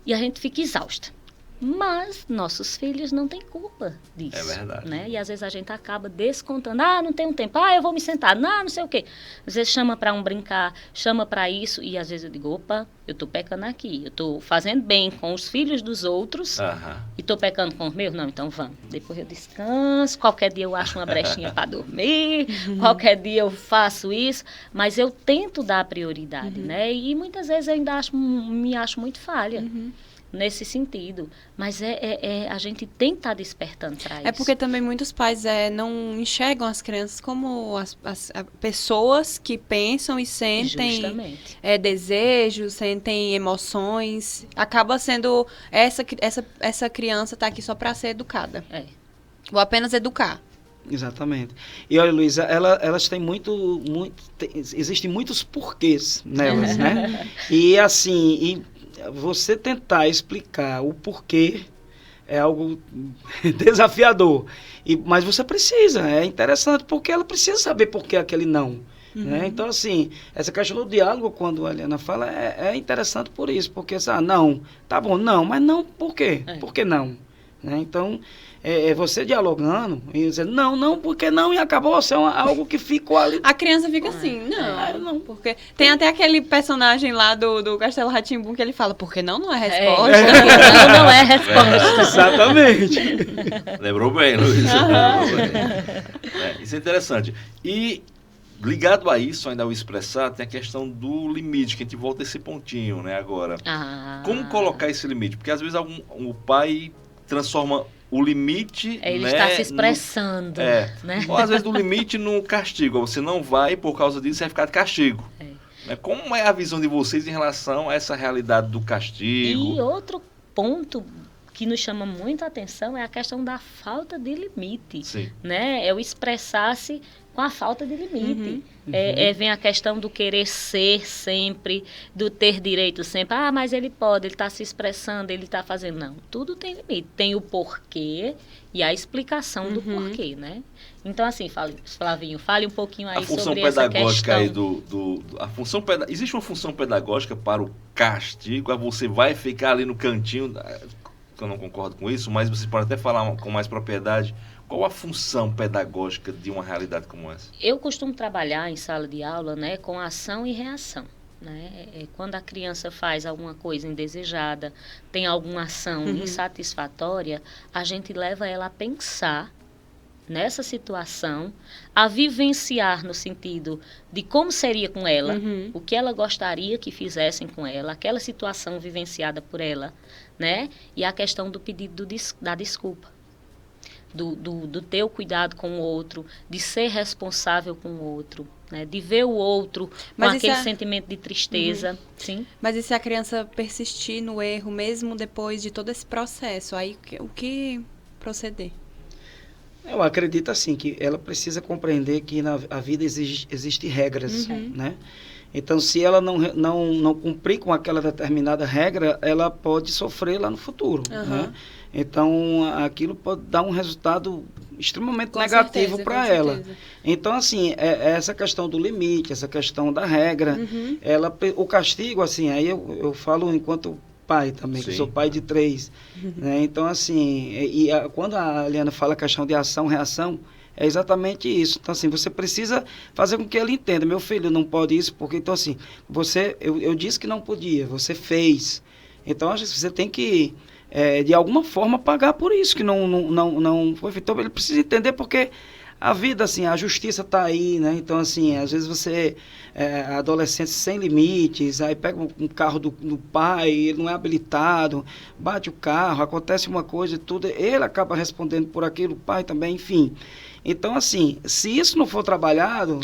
E a gente fica exausta. Mas nossos filhos não têm culpa disso. É verdade. Né? E às vezes a gente acaba descontando. Não tenho tempo. Eu vou me sentar. Não sei o quê. Às vezes chama para um brincar, chama para isso. E às vezes eu digo, opa, eu estou pecando aqui. Eu estou fazendo bem com os filhos dos outros e estou pecando com os meus. Não, então vamos. Depois eu descanso. Qualquer dia eu acho uma brechinha para dormir. Qualquer dia eu faço isso. Mas eu tento dar prioridade, né? E muitas vezes eu ainda me acho muito falha. Nesse sentido, mas a gente tem que estar despertando para isso. É porque também muitos pais não enxergam as crianças como as pessoas que pensam e sentem desejos, sentem emoções. Acaba sendo essa criança está aqui só para ser educada. Ou apenas educar. Exatamente. E olha, Luísa, elas têm existem muitos porquês nelas, né? E assim, você tentar explicar o porquê é algo desafiador. Mas você precisa, é interessante, porque ela precisa saber por que aquele não. Né? Então, assim, essa questão do diálogo, quando a Eliana fala, é interessante por isso. Porque, não, tá bom, não, mas não por quê? Por que não? Né? Então, você dialogando e dizendo, não, porque não, e acabou sendo algo que ficou ali. A criança fica assim, não, porque... Tem até aquele personagem lá do Castelo Rá-Tim-Bum que ele fala, porque não é resposta. Não é resposta. Exatamente. Lembrou bem, Luiz. Isso é interessante. E ligado a isso, ainda ao expressar, tem a questão do limite, que a gente volta a esse pontinho, né, agora. Como colocar esse limite? Porque às vezes o pai transforma o limite... Ele está se expressando. Né? Ou às vezes o limite no castigo. Você não vai, por causa disso, você vai ficar de castigo. Como é a visão de vocês em relação a essa realidade do castigo? E outro ponto que nos chama muito a atenção é a questão da falta de limite. Sim. Né? É o expressar-se com a falta de limite. Vem a questão do querer ser sempre, do ter direito sempre. Mas ele pode, ele está se expressando, ele está fazendo. Não, tudo tem limite. Tem o porquê e a explicação do porquê, né? Então, assim, Flavinho, fale um pouquinho aí sobre essa questão. Existe uma função pedagógica para o castigo? Você vai ficar ali no cantinho... Eu não concordo com isso, mas você pode até falar com mais propriedade. Qual a função pedagógica de uma realidade como essa? Eu costumo trabalhar em sala de aula, né, com ação e reação. Né? Quando a criança faz alguma coisa indesejada, tem alguma ação insatisfatória, a gente leva ela a pensar nessa situação, a vivenciar no sentido de como seria com ela, o que ela gostaria que fizessem com ela, aquela situação vivenciada por ela, né? E a questão do pedido da desculpa, do teu cuidado com o outro, de ser responsável com o outro, né? De ver o outro com aquele sentimento de tristeza. Sim? Mas e se a criança persistir no erro, mesmo depois de todo esse processo, aí o que proceder? Eu acredito assim, que ela precisa compreender que na vida existem regras, né? Então, se ela não cumprir com aquela determinada regra, ela pode sofrer lá no futuro, né? Então, aquilo pode dar um resultado extremamente negativo para ela. Certeza. Então, assim, essa questão do limite, essa questão da regra, o castigo, assim, aí eu falo enquanto pai também, que eu sou pai de 3. Né? Então, assim, quando a Eliana fala a questão de ação, reação, é exatamente isso. Então, assim, você precisa fazer com que ele entenda. Meu filho não pode isso, porque, então, assim, eu disse que não podia, você fez. Então, acho que você tem que, de alguma forma, pagar por isso, que não foi feito. Então, ele precisa entender, porque a vida, assim, a justiça está aí, né? Então, assim, às vezes você adolescente sem limites, aí pega um carro do pai, ele não é habilitado, bate o carro, acontece uma coisa e tudo, ele acaba respondendo por aquilo, o pai também, enfim. Então, assim, se isso não for trabalhado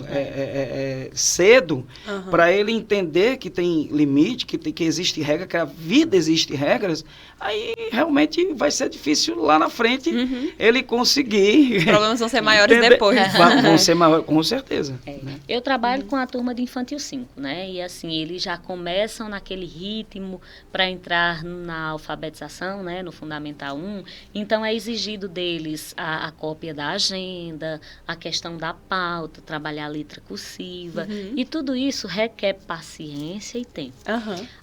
cedo, para ele entender que tem limite, que existe regra, que a vida existe regras, aí realmente vai ser difícil lá na frente ele conseguir... Os problemas vão ser maiores depois. Vão ser maiores, com certeza. Né? Eu trabalho com a turma de Infantil 5, né? E assim, eles já começam naquele ritmo para entrar na alfabetização, né? No Fundamental 1. Então, é exigido deles a cópia da agenda, a questão da pauta, trabalhar a letra cursiva. E tudo isso requer paciência e tempo.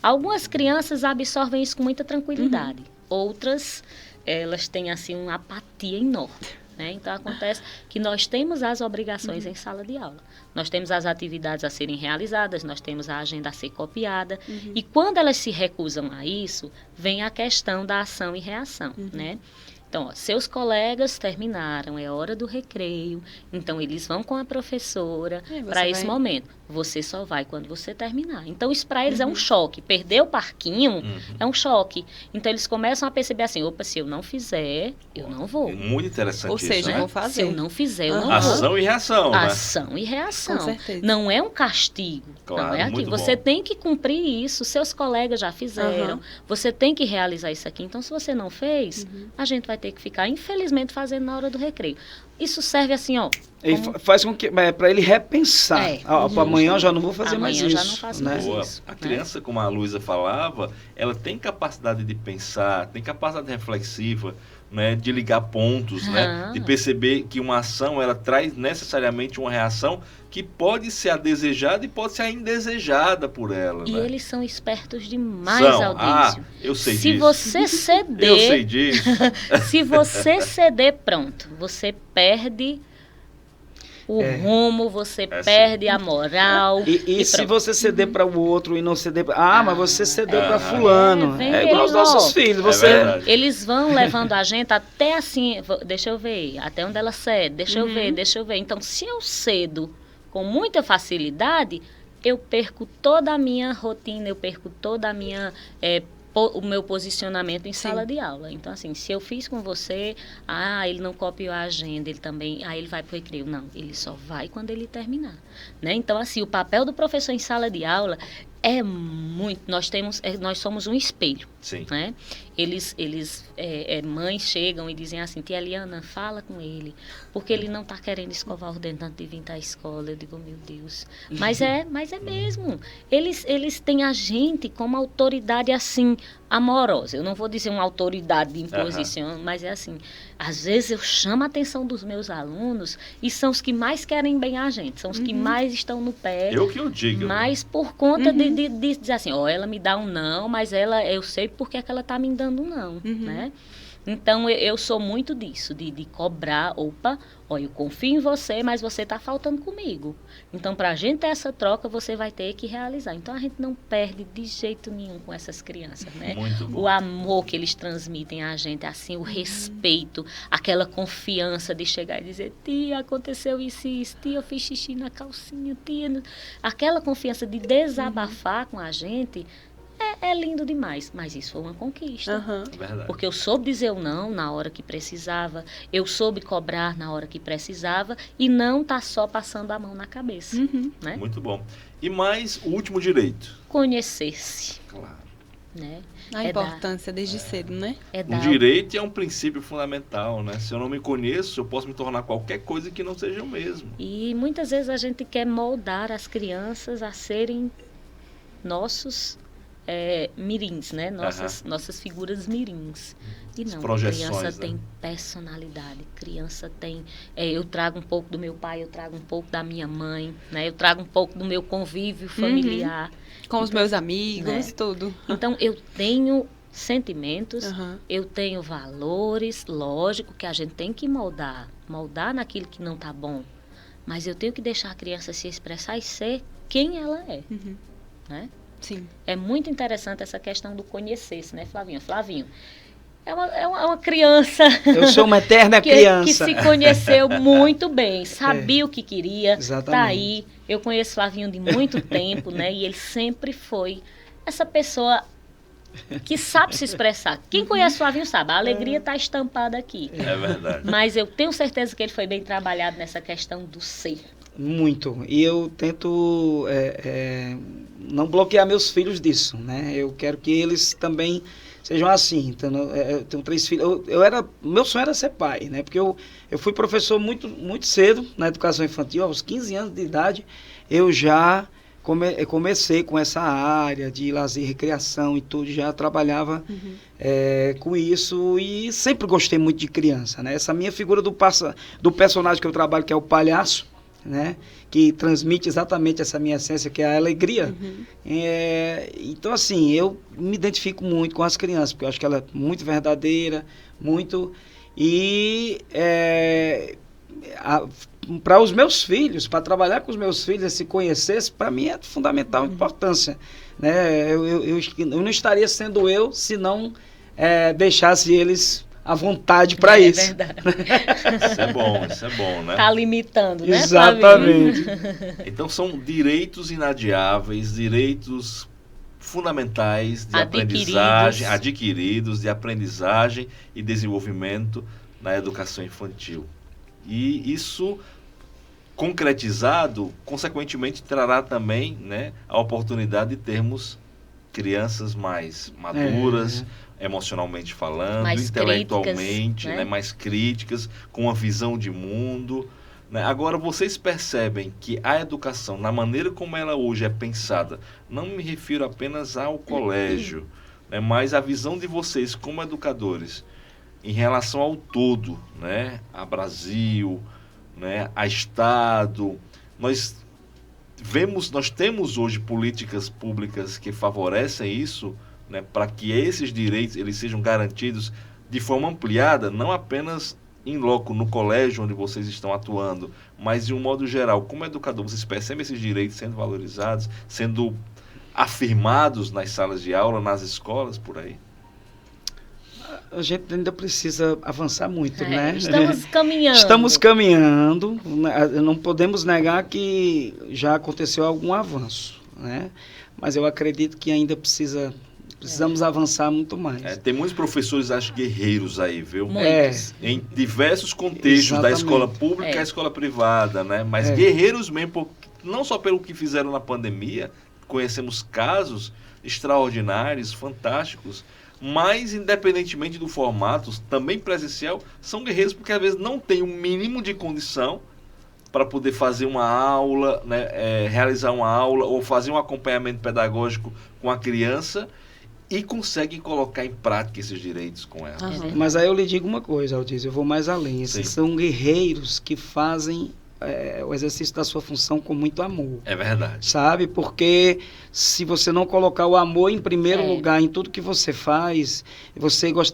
Algumas crianças absorvem isso com muita tranquilidade. outras, elas têm assim uma apatia enorme. Né? Então, acontece que nós temos as obrigações em sala de aula. Nós temos as atividades a serem realizadas, nós temos a agenda a ser copiada. E quando elas se recusam a isso, vem a questão da ação e reação, né? Então, seus colegas terminaram, é hora do recreio, então eles vão com a professora para esse momento. Você só vai quando você terminar. Então, isso para eles é um choque. Perder o parquinho é um choque. Então, eles começam a perceber assim, opa, se eu não fizer, eu não vou. Muito interessante Ou isso, seja, né? vou fazer. Se eu não fizer, eu não vou. Ação e reação, né? Ação e reação. Com certeza. Não é um castigo. Claro, não é aqui. muito Você bom. tem que cumprir isso. Seus colegas já fizeram. Você tem que realizar isso aqui. Então, se você não fez, a gente vai ter que ficar, infelizmente, fazendo na hora do recreio. Isso serve assim, ó. E faz com que para ele repensar. Para amanhã eu já não vou fazer mais Amanhã isso. já não faço né? mais Boa. isso, A né? criança, como a Luísa falava, ela tem capacidade de pensar, tem capacidade reflexiva, né, de ligar pontos, né, de perceber que uma ação ela traz necessariamente uma reação que pode ser a desejada e pode ser a indesejada por ela. E né? eles são espertos demais, São. Aldício. Eu sei Se disso. você ceder, Eu sei disso. se você ceder, pronto, você perde o rumo, você perde a moral. E se pronto. você ceder para o outro e não ceder para... mas você cedeu para fulano. vem É igual aí, aos nossos ó. filhos. É Você... verdade. Eles vão levando a gente até assim, deixa eu ver, até onde ela cede, deixa eu ver, deixa eu ver. Então, se eu cedo com muita facilidade, eu perco toda a minha rotina, eu perco toda a minha... o meu posicionamento em sala de aula. Então, assim, se eu fiz com você, ele não copiou a agenda, ele também, ele vai para o recreio. Não, ele só vai quando ele terminar. Né? Então, assim, o papel do professor em sala de aula é muito... Nós somos um espelho. Sim. Né? Mães chegam e dizem assim, tia Eliana, fala com ele, porque ele não está querendo escovar os dentes antes de vir à escola. Eu digo, meu Deus. Mas é mesmo. Eles têm a gente como autoridade assim, amorosa. Eu não vou dizer uma autoridade de imposição, mas é assim, às vezes eu chamo a atenção dos meus alunos e são os que mais querem bem a gente, são os que mais estão no pé. Eu que eu digo. Mas por conta de dizer assim, ela me dá um não, mas eu sei porque é que ela está me dando um não, né? Então, eu sou muito disso, de cobrar, eu confio em você, mas você está faltando comigo. Então, para a gente ter essa troca, você vai ter que realizar. Então, a gente não perde de jeito nenhum com essas crianças, né? Muito bom. O amor que eles transmitem a gente, assim, o respeito, aquela confiança de chegar e dizer, tia, aconteceu isso e isso, tia, eu fiz xixi na calcinha, tia... Aquela confiança de desabafar com a gente... É lindo demais, mas isso foi uma conquista. Verdade. Porque eu soube dizer o não na hora que precisava, eu soube cobrar na hora que precisava e não tá só passando a mão na cabeça. Né? Muito bom. E mais o último direito. Conhecer-se. Claro. Né? A importância desde cedo, né? O direito é um princípio fundamental, né? Se eu não me conheço, eu posso me tornar qualquer coisa que não seja eu mesmo. E muitas vezes a gente quer moldar as crianças a serem nossos mirins, né? Nossas figuras mirins. E não, criança tem personalidade, criança tem... eu trago um pouco do meu pai, eu trago um pouco da minha mãe, né? Eu trago um pouco do meu convívio familiar. Com os meus amigos, tudo. Então, eu tenho sentimentos, eu tenho valores, lógico que a gente tem que moldar naquilo que não tá bom, mas eu tenho que deixar a criança se expressar e ser quem ela é, né? Sim. É muito interessante essa questão do conhecer-se, né, Flavinho? Flavinho é uma criança... Eu sou uma eterna criança. Que se conheceu muito bem, sabia o que queria, exatamente. Tá aí. Eu conheço Flavinho de muito tempo, né? E ele sempre foi essa pessoa que sabe se expressar. Quem conhece Flavinho sabe, a alegria está estampada aqui. É verdade. Mas eu tenho certeza que ele foi bem trabalhado nessa questão do ser. Muito. E eu tento não bloquear meus filhos disso, né? Eu quero que eles também sejam assim. Então, eu tenho 3 filhos. Meu sonho era ser pai, né? Porque eu fui professor muito, muito cedo na educação infantil. Aos 15 anos de idade, eu já comecei com essa área de lazer, recreação e tudo. Já trabalhava com isso e sempre gostei muito de criança, né? Essa minha figura do personagem que eu trabalho, que é o palhaço, né? Que transmite exatamente essa minha essência, que é a alegria. Então, assim, eu me identifico muito com as crianças, porque eu acho que ela é muito verdadeira, muito... E para os meus filhos, para trabalhar com os meus filhos, se conhecesse, para mim é de fundamental importância. Né? Eu não estaria sendo eu se não deixasse eles à vontade para isso. É verdade. Isso é bom, né? Tá limitando, né? Exatamente. Então são direitos inadiáveis, direitos fundamentais de aprendizagem, adquiridos, de aprendizagem e desenvolvimento na educação infantil. E isso, concretizado, consequentemente trará também, né, a oportunidade de termos crianças mais maduras, emocionalmente falando, mais intelectualmente, críticas, né, mais críticas, com uma visão de mundo. Né? Agora, vocês percebem que a educação, na maneira como ela hoje é pensada, não me refiro apenas ao colégio, né, mas a visão de vocês como educadores em relação ao todo, né, a Brasil, né, a Estado. Nós temos hoje políticas públicas que favorecem isso, né, para que esses direitos eles sejam garantidos de forma ampliada, não apenas em loco, no colégio onde vocês estão atuando, mas de um modo geral. Como educador, vocês percebem esses direitos sendo valorizados, sendo afirmados nas salas de aula, nas escolas, por aí? A gente ainda precisa avançar muito, né? Estamos caminhando. Estamos caminhando. Não podemos negar que já aconteceu algum avanço, né? Mas eu acredito que ainda precisamos avançar muito mais. Tem muitos professores, acho, guerreiros aí, viu? Muitos. Em diversos contextos, Exatamente. da escola pública e a escola privada, né? Mas guerreiros mesmo, não só pelo que fizeram na pandemia, conhecemos casos extraordinários, fantásticos, mas independentemente do formato, também presencial, são guerreiros porque às vezes não tem o mínimo de condição para poder fazer uma aula, né, realizar uma aula ou fazer um acompanhamento pedagógico com a criança e conseguem colocar em prática esses direitos com ela. Mas aí eu lhe digo uma coisa, Aldiz, eu vou mais além. Esses são guerreiros que fazem o exercício da sua função com muito amor. É verdade. Sabe? Porque se você não colocar o amor em primeiro lugar em tudo que você faz,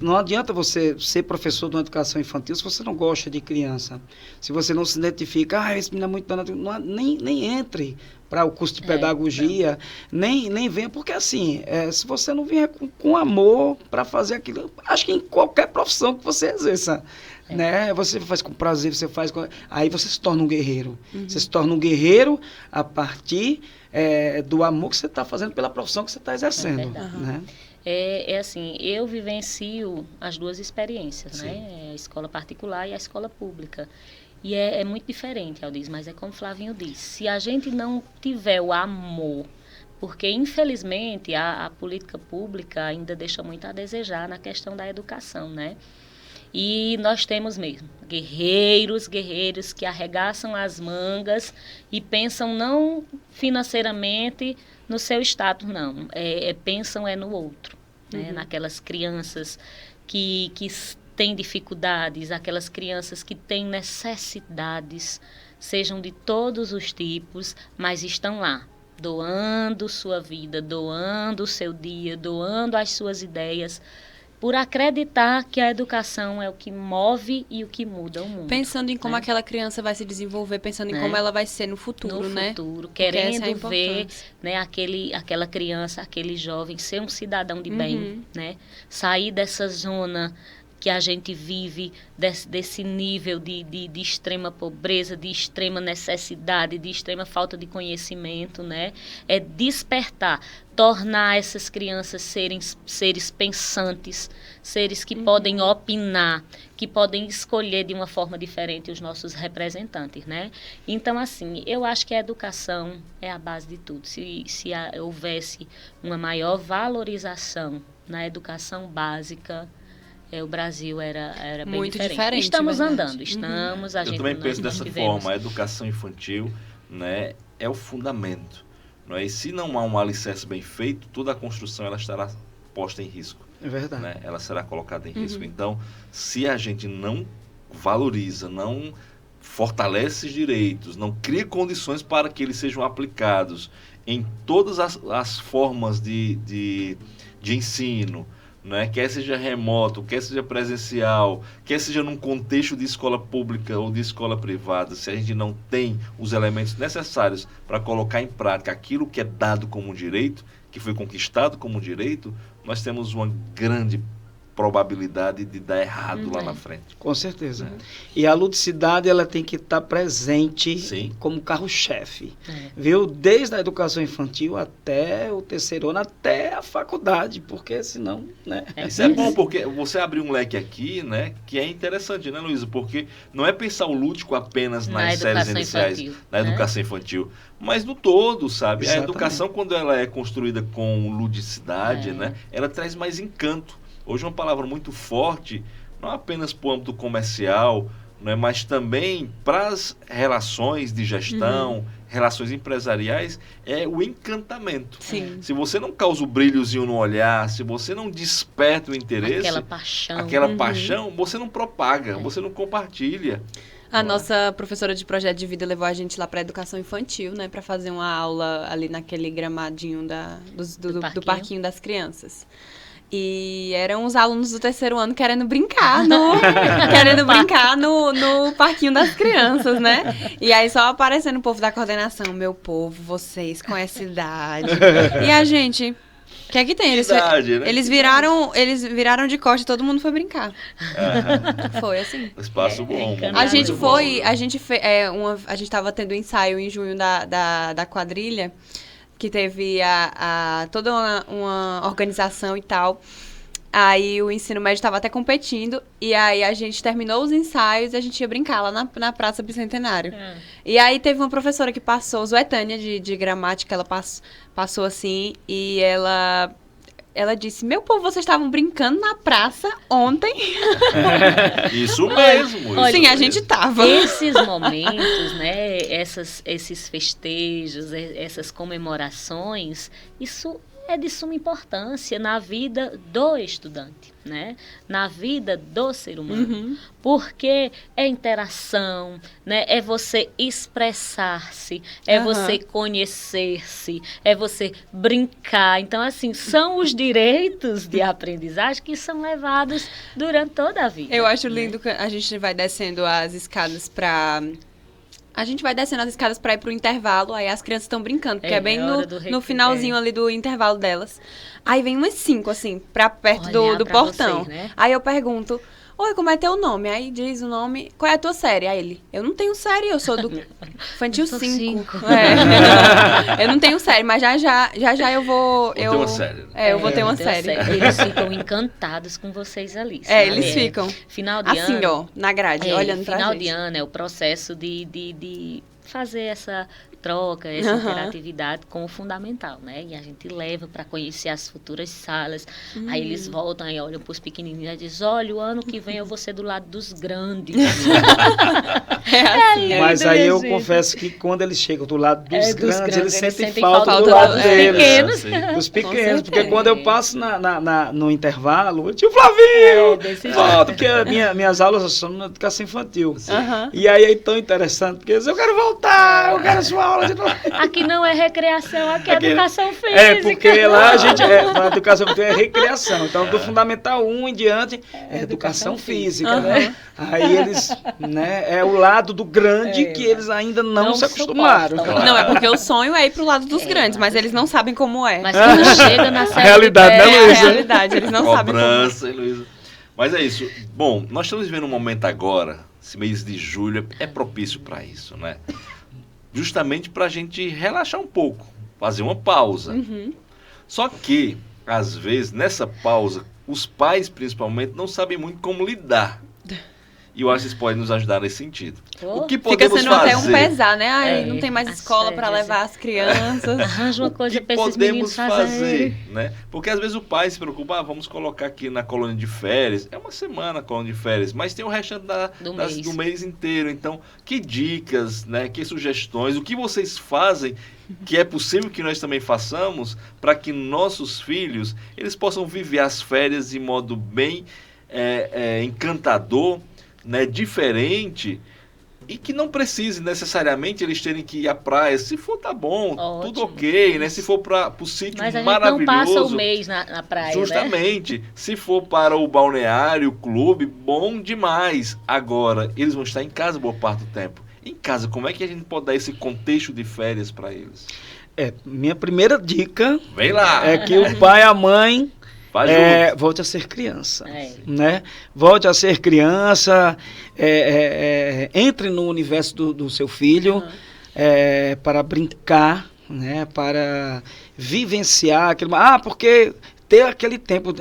não adianta você ser professor de uma educação infantil se você não gosta de criança. Se você não se identifica, esse menino é muito danado, nem entre para o curso de pedagogia, nem venha, porque assim, se você não vier com amor para fazer aquilo, acho que em qualquer profissão que você exerça, né? Você faz com prazer, aí você se torna um guerreiro. Você se torna um guerreiro a partir do amor que você está fazendo pela profissão que você está exercendo. Né? Assim, eu vivencio as duas experiências, né? A escola particular e a escola pública. E é muito diferente, Aldiz, mas é como o Flavinho disse, se a gente não tiver o amor, porque infelizmente a política pública ainda deixa muito a desejar na questão da educação, né? E nós temos mesmo guerreiros que arregaçam as mangas e pensam não financeiramente no seu status, não. Pensam no outro, né? Naquelas crianças que têm dificuldades, aquelas crianças que têm necessidades, sejam de todos os tipos, mas estão lá, doando sua vida, doando o seu dia, doando as suas ideias, por acreditar que a educação é o que move e o que muda o mundo. Pensando em como aquela criança vai se desenvolver, pensando em como ela vai ser no futuro, né? No futuro, querendo ver, né, aquela criança, aquele jovem ser um cidadão de bem, né? Sair dessa zona que a gente vive, desse nível de extrema pobreza, de extrema necessidade, de extrema falta de conhecimento, né? É despertar, tornar essas crianças seres pensantes, seres que podem opinar, que podem escolher de uma forma diferente os nossos representantes, né? Então, assim, eu acho que a educação é a base de tudo. Se houvesse uma maior valorização na educação básica, o Brasil era bem muito diferente. Estamos andando, Eu também penso dessa forma, a educação infantil, né, é o fundamento. Não é? E se não há um alicerce bem feito, toda a construção ela estará posta em risco. É verdade. Né? Ela será colocada em risco. Então, se a gente não valoriza, não fortalece esses direitos, não cria condições para que eles sejam aplicados em todas as formas de ensino, né? Quer seja remoto, quer seja presencial, quer seja num contexto de escola pública ou de escola privada, se a gente não tem os elementos necessários para colocar em prática aquilo que é dado como direito, que foi conquistado como direito, nós temos uma grande probabilidade de dar errado lá na frente. Com certeza. E a ludicidade, ela tem que estar presente Sim. como carro-chefe. Viu? Desde a educação infantil até o terceiro ano, até a faculdade, porque senão, né? Isso é bom, porque você abriu um leque aqui, né, que é interessante, né, Luísa? Porque não é pensar o lúdico apenas nas séries iniciais, na educação infantil, mas no todo, sabe? Exatamente. A educação, quando ela é construída com ludicidade, né, ela traz mais encanto. Hoje uma palavra muito forte, não apenas para o âmbito comercial, né, mas também para as relações de gestão, relações empresariais, é o encantamento. Sim. Se você não causa o brilhozinho no olhar, se você não desperta o interesse, aquela paixão, você não propaga, você não compartilha. A nossa professora de projeto de vida levou a gente lá para educação infantil, né, para fazer uma aula ali naquele gramadinho do parquinho das crianças. E eram os alunos do terceiro ano querendo brincar no parquinho das crianças, né? E aí só aparecendo o povo da coordenação, meu povo, vocês com essa idade. E a gente, o que é que tem? Eles viraram de costas e todo mundo foi brincar. Foi assim. Espaço bom. A gente estava tendo ensaio em junho da quadrilha, que teve toda uma organização e tal. Aí o ensino médio estava até competindo, e aí a gente terminou os ensaios e a gente ia brincar lá na Praça Bicentenário. E aí teve uma professora que passou, Zoetânia, de gramática, ela passou assim, e ela disse, meu povo, vocês estavam brincando na praça ontem? Isso mesmo. Sim, a gente tava. Esses momentos, né, esses festejos, essas comemorações, isso é de suma importância na vida do estudante, né? Na vida do ser humano. Porque é interação, né? É você expressar-se, é você conhecer-se, é você brincar. Então, assim, são os direitos de aprendizagem que são levados durante toda a vida. Eu acho lindo que a gente vai descendo as escadas para... A gente vai descendo as escadas para ir pro intervalo, aí as crianças estão brincando, porque é bem no finalzinho ali do intervalo delas. Aí vem umas 5, assim, pra perto do portão. Vocês, né? Aí eu pergunto, oi, como é teu nome? Aí diz o nome, qual é a tua série? Aí ele, eu não tenho série, eu sou do infantil 5. Eu não tenho série, mas já eu vou... ter uma série. Eu vou ter uma série. Eles ficam encantados com vocês ali. Eles ficam. Final de assim, ano, ó, na grade, olhando pra gente. Final de ano é o processo de fazer essa troca, essa interatividade com o fundamental, né? E a gente leva para conhecer as futuras salas. Aí eles voltam e olham para os pequenininhos e dizem, olha, o ano que vem eu vou ser do lado dos grandes. Assim. Mas aí eu confesso que quando eles chegam do lado dos grandes, eles sentem falta do lado deles. Dos pequenos. Porque quando eu passo no intervalo, tio Flavinho! Volta, porque minhas aulas são na educação infantil. E aí é tão interessante, porque eu quero voltar, eu quero sua aula de novo. Aqui não é recreação, aqui é educação física. É, porque lá a gente, a educação física é recreação. Então, do Fundamental 1 em diante, é educação física, né? Aí eles, né, é o lado do grande que eles ainda não se acostumaram. Não, é porque o sonho é ir pro lado dos grandes, mas eles não sabem como é. Mas quando chega na série realidade, né, Luísa? É a realidade, eles não sabem como é. Luísa. Mas é isso. Bom, nós estamos vivendo um momento agora, esse mês de julho é propício para isso, né? Justamente para a gente relaxar um pouco, fazer uma pausa. Só que, às vezes, nessa pausa, os pais, principalmente, não sabem muito como lidar. E eu acho que isso pode nos ajudar nesse sentido. O que podemos Fica sendo fazer? até um pesar, né? Ai, não tem mais escola para levar as crianças. Arranja uma coisa para esses podemos meninos fazer, né? Porque às vezes o pai se preocupa, vamos colocar aqui na colônia de férias. É uma semana a colônia de férias, mas tem o restante do mês inteiro. Então, que dicas, né? Que sugestões, o que vocês fazem que é possível que nós também façamos para que nossos filhos eles possam viver as férias de modo bem encantador, né, diferente E que não precise necessariamente eles terem que ir à praia. Se for, tá bom, Ótimo. tudo ok, né? Se for para o sítio Mas a gente maravilhoso. não passa o mês na praia, justamente. Se for para o balneário, o clube, bom demais. Agora, eles vão estar em casa boa parte do tempo. Em casa, como é que a gente pode dar esse contexto de férias para eles? Minha primeira dica Vem lá! é que o pai e a mãe Faz junto. volte a ser criança, É. né? Volte a ser criança, entre no universo do seu filho para brincar, né? Para vivenciar aquilo. Porque ter aquele tempo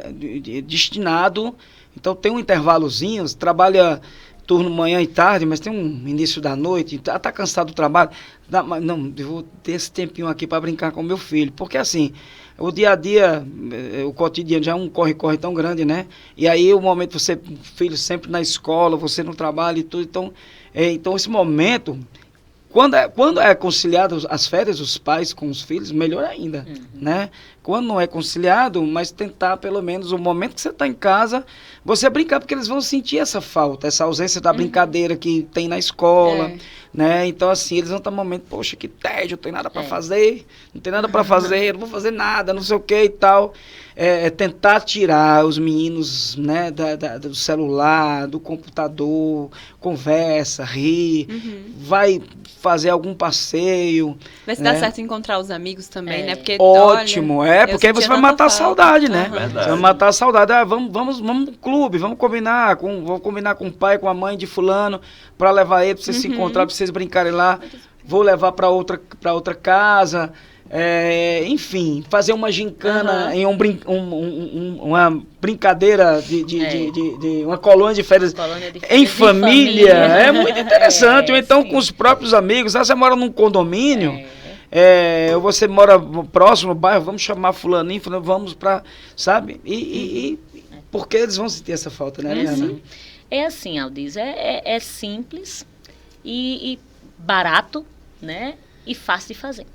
destinado, então tem um intervalozinho, você trabalha turno manhã e tarde, mas tem um início da noite, tá cansado do trabalho, não, eu vou ter esse tempinho aqui para brincar com meu filho, porque assim, o dia a dia, o cotidiano já é um corre-corre tão grande, né? E aí o momento você, filho sempre na escola, você no trabalho e tudo, então esse momento, quando é conciliado as férias dos pais com os filhos, melhor ainda, né? Quando não é conciliado, mas tentar pelo menos o momento que você está em casa, você brincar, porque eles vão sentir essa falta, essa ausência da brincadeira que tem na escola, né? Então assim, eles vão estar no momento, poxa, que tédio, não tem nada para fazer, não tem nada para fazer, não vou fazer nada, não sei o que e tal. Tentar tirar os meninos, né, do celular, do computador, conversa, ri, vai fazer algum passeio. Vai se dar certo encontrar os amigos também, né? Porque, ótimo, olha, porque aí você vai matar a saudade, né? Verdade. Você vai matar a saudade. Vamos no clube, vamos combinar com o pai, com a mãe de fulano, para levar ele, para vocês se encontrar, para vocês brincarem lá. Vou levar para outra casa. Enfim, fazer uma gincana em uma brincadeira de uma colônia de férias em família. É muito interessante. Ou então com os próprios amigos. Você mora num condomínio, ou você mora próximo do bairro, vamos chamar fulaninho, vamos para, sabe? E porque eles vão sentir essa falta, né, Ana? É assim, Aldiz, é simples e barato, né? E fácil de fazer.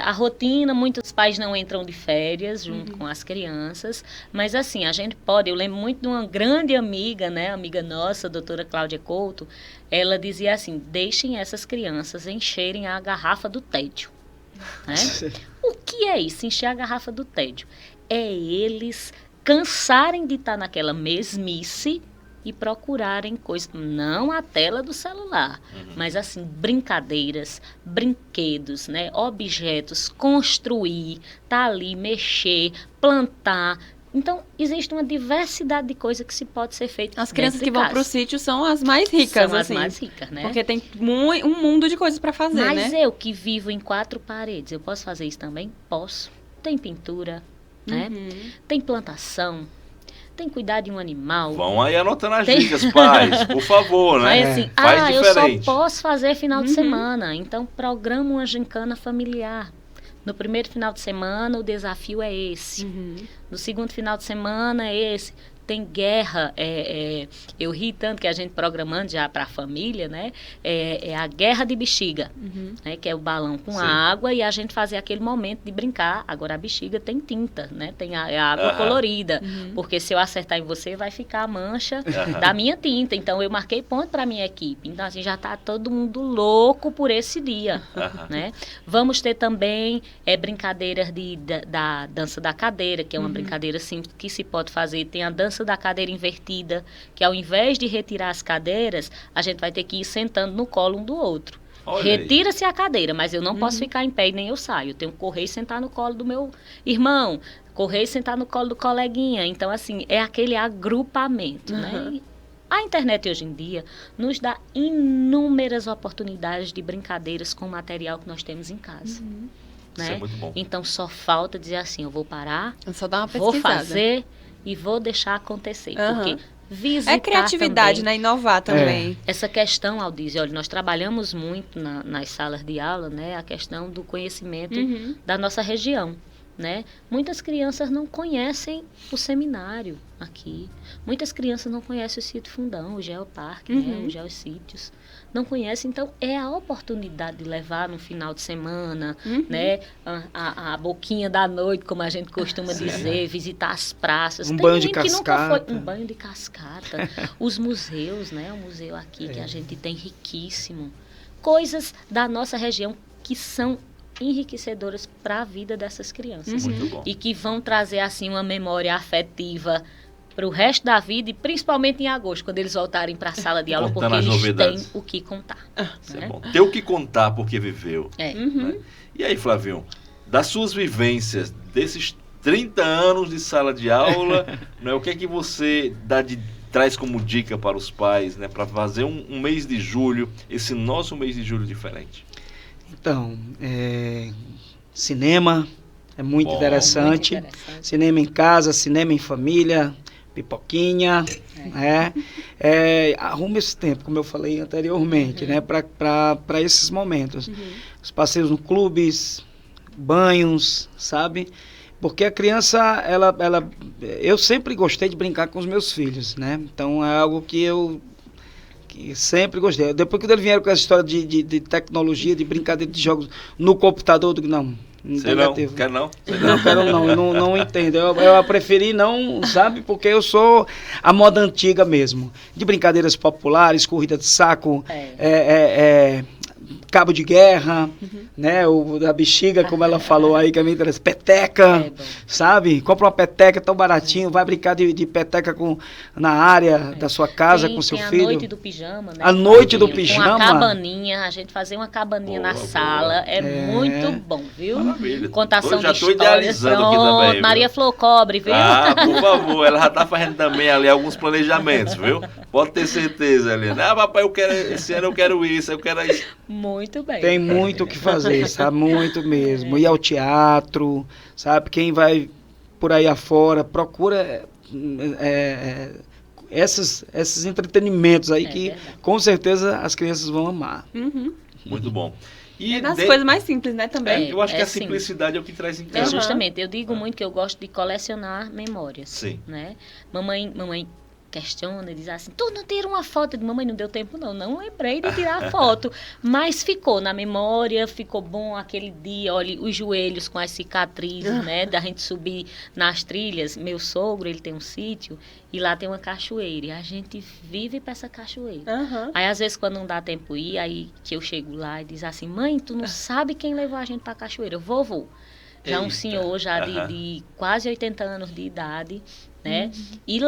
A rotina, muitos pais não entram de férias junto com as crianças, mas assim, eu lembro muito de uma grande amiga, né, amiga nossa, a doutora Cláudia Couto, ela dizia assim, deixem essas crianças encherem a garrafa do tédio, né? O que é isso, encher a garrafa do tédio? É eles cansarem de estar naquela mesmice e procurarem coisas, não a tela do celular, mas assim, brincadeiras, brinquedos, né, objetos, construir, tá ali, mexer, plantar. Então, existe uma diversidade de coisas que se pode ser feito. As crianças que vão pro sítio são as mais ricas, são assim. as mais ricas, né? Porque tem um mundo de coisas para fazer, mas né? eu que vivo em 4 paredes, eu posso fazer isso também? Posso. Tem pintura, né? Tem plantação. Tem cuidar de um animal. Vão aí anotando as dicas, pais, por favor, né? Aí assim, Faz diferente. Eu só posso fazer final de semana, então programa uma gincana familiar. No primeiro final de semana, o desafio é esse. No segundo final de semana, é esse. Tem guerra, eu ri tanto que a gente programando já para a família, né? É a guerra de bexiga, né? Que é o balão com água e a gente fazer aquele momento de brincar. Agora a bexiga tem tinta, né? Tem a água colorida, porque se eu acertar em você vai ficar a mancha da minha tinta. Então eu marquei ponto para minha equipe. Então assim já está todo mundo louco por esse dia, né? Vamos ter também brincadeiras da dança da cadeira, que é uma brincadeira simples que se pode fazer. Tem a dança da cadeira invertida, que ao invés de retirar as cadeiras, a gente vai ter que ir sentando no colo um do outro. Retira-se a cadeira, mas eu não posso ficar em pé e nem eu saio. Eu tenho que correr e sentar no colo do meu irmão, correr e sentar no colo do coleguinha. Então, assim, é aquele agrupamento, né? A internet hoje em dia nos dá inúmeras oportunidades de brincadeiras com o material que nós temos em casa. Né? Isso é muito bom. Então, só falta dizer assim, eu vou parar, só dar uma pesquisada. vou fazer e vou deixar acontecer. Porque visitar criatividade, também, né? Inovar também. Essa questão, Aldize, olha, nós trabalhamos muito nas salas de aula, né? A questão do conhecimento da nossa região. né? Muitas crianças não conhecem o seminário aqui. Muitas crianças não conhecem o Sítio Fundão, o Geoparque, né? Os Geossítios. Não conhecem, então é a oportunidade de levar no final de semana, né? A boquinha da noite, como a gente costuma dizer, visitar as praças. Um Tem banho de menino que nunca cascata. foi. Um banho de cascata. Os museus, né? O museu aqui que a gente tem riquíssimo. Coisas da nossa região que são enriquecedoras para a vida dessas crianças. Muito bom. E que vão trazer, assim, uma memória afetiva para o resto da vida, e principalmente em agosto, quando eles voltarem para a sala de aula, Contando porque as eles novidades. têm o que contar. Isso é né? bom. Ter o que contar porque viveu. É. Né? E aí, Flavinho, das suas vivências, desses 30 anos de sala de aula, né, o que é que você traz como dica para os pais, né, para fazer um mês de julho, esse nosso mês de julho diferente? Então, cinema é muito Bom, interessante. Muito interessante. Cinema em casa, cinema em família, pipoquinha, né? Arrume esse tempo, como eu falei anteriormente, né? Para esses momentos. Os passeios no clubes, banhos, sabe? Porque a criança, eu sempre gostei de brincar com os meus filhos, né? Então é algo que eu sempre gostei. Depois que eles vieram com essa história de tecnologia, de brincadeira de jogos no computador, eu digo, não. Você não? Quer não? Não quero não, eu não entendo. Eu preferi não, sabe? Porque eu sou a moda antiga mesmo. De brincadeiras populares, corrida de saco, cabo de guerra, né? O da bexiga, como ela falou aí, que é muito interessante. Peteca, sabe? Compra uma peteca tão baratinho, vai brincar de peteca na área da sua casa com seu tem filho. a noite do pijama, né? A noite do Com pijama. a cabaninha, a gente fazer uma cabaninha Boa, na boa. sala é muito bom, viu? Maravilha. Contação Já de tô histórias. idealizando aqui Pronto, também, viu? Maria Flor Cobre, viu? Ah, por favor, ela já tá fazendo também ali alguns planejamentos, viu? Pode ter certeza ali. Ah, papai, esse ano eu quero isso, eu quero isso. Muito bem. Tem muito o que fazer, sabe? Muito mesmo. Ir ao teatro, sabe? Quem vai por aí afora, procura esses entretenimentos aí que Verdade. com certeza as crianças vão amar. Muito bom. E É das coisas mais simples, né, também. eu acho que a sim. simplicidade é o que traz em É casa. justamente, eu digo muito que eu gosto de colecionar memórias. Sim. Né? Mamãe questiona, diz assim, tu não tira uma foto? Mamãe, não deu tempo não lembrei de tirar a foto, mas ficou na memória, ficou bom aquele dia, olha, os joelhos com as cicatrizes, né, da gente subir nas trilhas. Meu sogro, ele tem um sítio e lá tem uma cachoeira, e a gente vive para essa cachoeira. Aí, às vezes, quando não dá tempo ir, aí que eu chego lá e diz assim, mãe, tu não sabe quem levou a gente para a cachoeira? Vovô. Já um Eita. senhor já Aham. de quase 80 anos de idade, né? E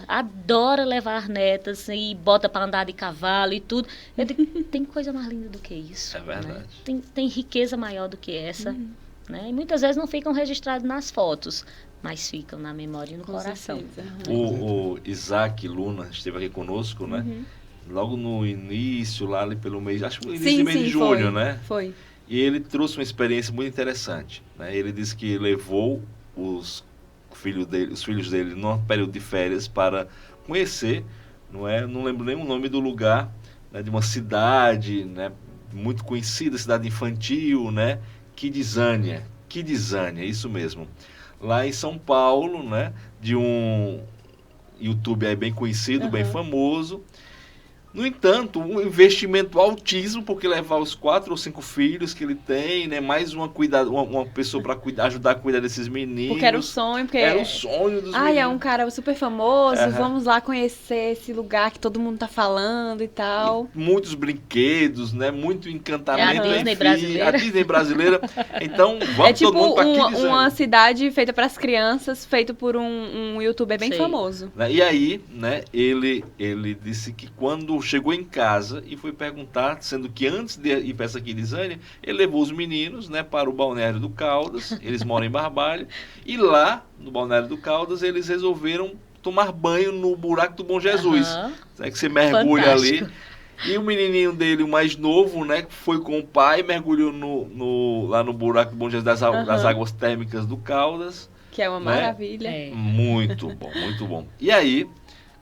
adora levar as netas e bota para andar de cavalo e tudo. Eu digo, tem coisa mais linda do que isso. É verdade. Né? Tem riqueza maior do que essa. Né? E muitas vezes não ficam registrados nas fotos, mas ficam na memória e no coração. O Isaac Luna esteve aqui conosco, né? Logo no início, lá ali pelo mês, acho que no início do mês de julho, né? Foi. E ele trouxe uma experiência muito interessante, né? Ele disse que levou os filhos dele num período de férias para conhecer, não lembro nem o nome do lugar, né? De uma cidade, né? Muito conhecida, cidade infantil, né? Kidzania, isso mesmo. Lá em São Paulo, né? De um YouTube aí bem conhecido, bem famoso. No entanto, um investimento altíssimo, porque levar os 4 ou 5 filhos que ele tem, né? Mais uma pessoa para ajudar a cuidar desses meninos. Porque era o sonho, Era o sonho dos Ai, meninos. é um cara super famoso, Aham. vamos lá conhecer esse lugar que todo mundo tá falando e tal. Muitos brinquedos, né? Muito encantamento. É a Disney enfim, brasileira. A Disney brasileira. Então, vamos É tipo todo mundo para Kidzania. uma cidade feita para as crianças, feito por um youtuber bem Sei. famoso. Né? E aí, né, ele disse que quando chegou em casa e foi perguntar, sendo que antes de ir para essa Kidzania, ele levou os meninos, né, para o Balneário do Caldas, eles moram em Barbalho, e lá, no Balneário do Caldas, eles resolveram tomar banho no Buraco do Bom Jesus, Aham. né, que você mergulha Fantástico. ali. E o menininho dele, o mais novo, né, foi com o pai, mergulhou lá no Buraco do Bom Jesus das águas térmicas do Caldas. Que é uma Né? maravilha. É. Muito bom, muito bom. E aí,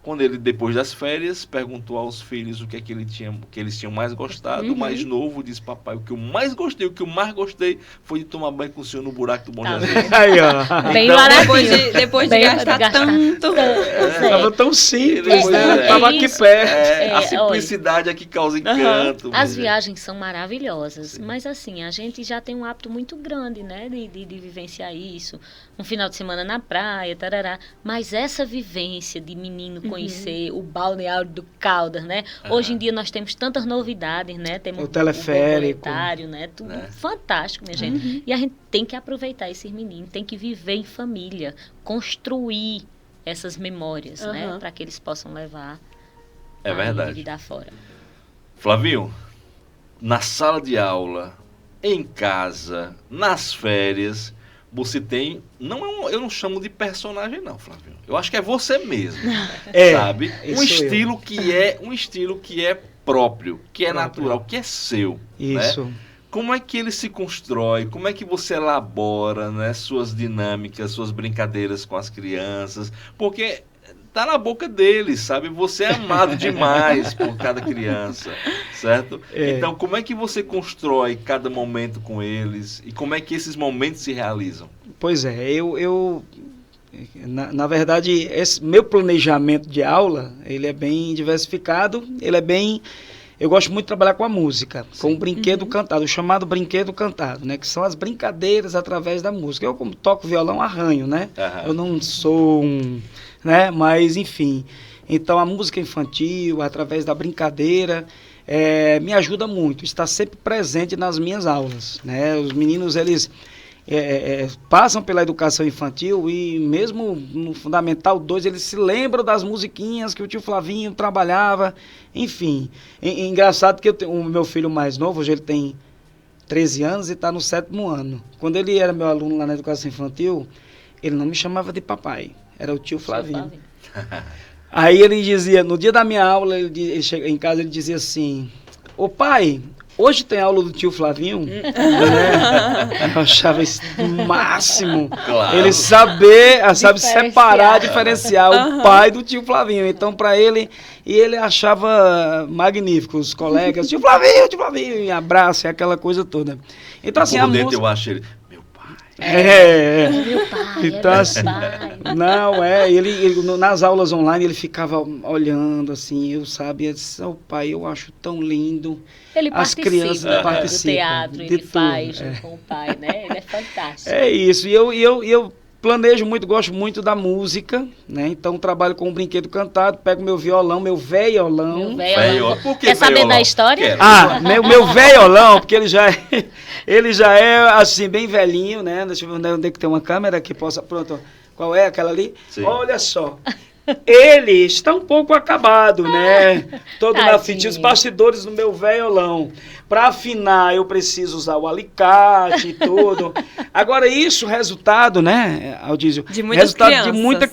quando ele, depois das férias, perguntou aos filhos o que é que eles tinham mais gostado. O mais novo disse: papai, o que eu mais gostei foi de tomar banho com o senhor no buraco do Bom Jesus. Aí, ó. Bem Então, baratinho. Depois de Bem gastar tanto. Tava tão simples, É, né? é Tava aqui isso. perto. A simplicidade é que causa encanto. As mesmo. viagens são maravilhosas, mas assim, a gente já tem um hábito muito grande, né, de vivenciar isso. Um final de semana na praia, tarará. Mas essa vivência de menino conhecer o balneário do Caldas, né? Hoje em dia nós temos tantas novidades, né? Temos O teleférico. borboletário, né? Tudo fantástico, minha gente. E a gente tem que aproveitar esses meninos, tem que viver em família, construir essas memórias, né? Para que eles possam levar É verdade. a vida fora. Flavinho, na sala de aula, em casa, nas férias, você tem... eu não chamo de personagem não, Flavinho. Eu acho que é você mesmo, sabe? Um estilo que é próprio, que é natural, que é seu. Isso. Né? Como é que ele se constrói? Como é que você elabora, né, suas dinâmicas, suas brincadeiras com as crianças? Porque tá na boca deles, sabe? Você é amado demais por cada criança, certo? Então, como é que você constrói cada momento com eles? E como é que esses momentos se realizam? Pois é, na verdade, esse meu planejamento de aula, ele é bem diversificado, eu gosto muito de trabalhar com a música, com o brinquedo cantado, o chamado brinquedo cantado, né? Que são as brincadeiras através da música. Eu, como toco violão, arranho, né? Eu não sou né? Mas, enfim. Então, a música infantil, através da brincadeira, me ajuda muito. Está sempre presente nas minhas aulas, né? Os meninos, eles passam pela educação infantil e mesmo no Fundamental 2 eles se lembram das musiquinhas que o tio Flavinho trabalhava, enfim. Engraçado que o meu filho mais novo, hoje ele tem 13 anos e está no 7º ano. Quando ele era meu aluno lá na educação infantil, ele não me chamava de papai, era o tio Flavinho. Aí ele dizia, no dia da minha aula, ele chega em casa, ele dizia assim: ô pai, hoje tem aula do tio Flavinho, né? Eu achava isso o máximo. Claro. Ele sabe separar, diferenciar o pai do tio Flavinho. Então, para ele, e ele achava magnífico. Os colegas, tio Flavinho, e abraço, e aquela coisa toda. Então, assim, a música... eu acho ele... Meu pai, então, assim, pai. Não, ele nas aulas online ele ficava olhando assim, ele disse: "Oh, pai, eu acho tão lindo". Ele as participa, crianças participam do teatro, de ele tudo, faz junto com o pai, né? Ele é fantástico. É isso, e eu planejo muito, gosto muito da música, né? Então trabalho com um brinquedo cantado, pego meu violão, meu veiolão. Por que Quer saber veiolão? da história? Quero. Meu veiolão, porque ele já é assim, bem velhinho, né? Deixa eu ver onde é que tem uma câmera que possa... Pronto, qual é aquela ali? Sim. Olha só. Ele está um pouco acabado, né? Todo na fita, os bastidores do meu violão. Para afinar, eu preciso usar o alicate e tudo. Agora, isso, resultado, né, Aldísio? De muitas resultado crianças. de muita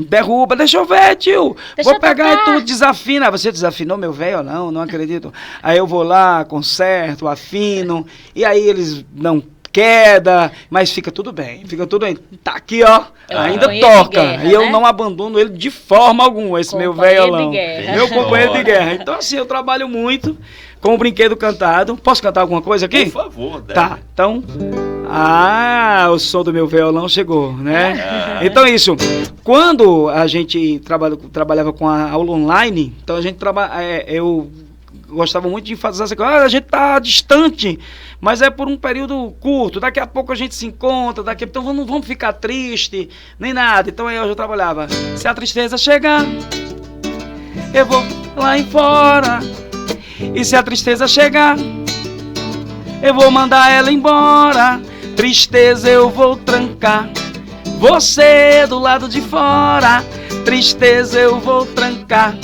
derruba. Deixa eu ver, tio. Vou pegar e tu desafina. Você desafinou meu violão? Não acredito. Aí eu vou lá, conserto, afino. E aí eles não queda, mas fica tudo bem. Tá aqui, ó. Ainda toca. Guerra, e eu né? não abandono ele de forma alguma, esse meu violão. Meu companheiro de guerra. Então, assim, eu trabalho muito com o brinquedo cantado. Posso cantar alguma coisa aqui? Por favor, deve. Tá, então... o som do meu violão chegou, né? Então é isso. Quando a gente trabalhava com a aula online, então a gente eu gostava muito de fazer essa coisa. A gente tá distante, mas é por um período curto. Daqui a pouco a gente se encontra, então não vamos ficar triste, nem nada. Então aí eu já trabalhava. Se a tristeza chegar, eu vou lá em fora. E se a tristeza chegar, eu vou mandar ela embora. Tristeza eu vou trancar você do lado de fora. Tristeza eu vou trancar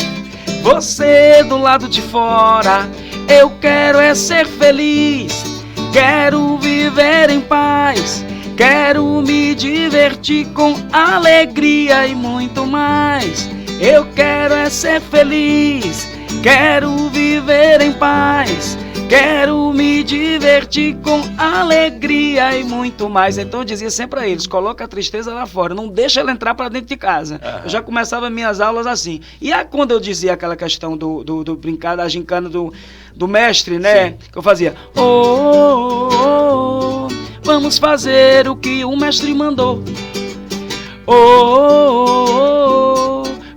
você do lado de fora. Eu quero é ser feliz, quero viver em paz, quero me divertir com alegria e muito mais. Eu quero é ser feliz, quero viver em paz, quero me divertir com alegria e muito mais. Então eu dizia sempre a eles, coloca a tristeza lá fora, não deixa ela entrar para dentro de casa. Eu já começava minhas aulas assim. E aí, quando eu dizia aquela questão do brincar, da gincana do mestre, né? Sim. Que eu fazia, vamos fazer o que o mestre mandou.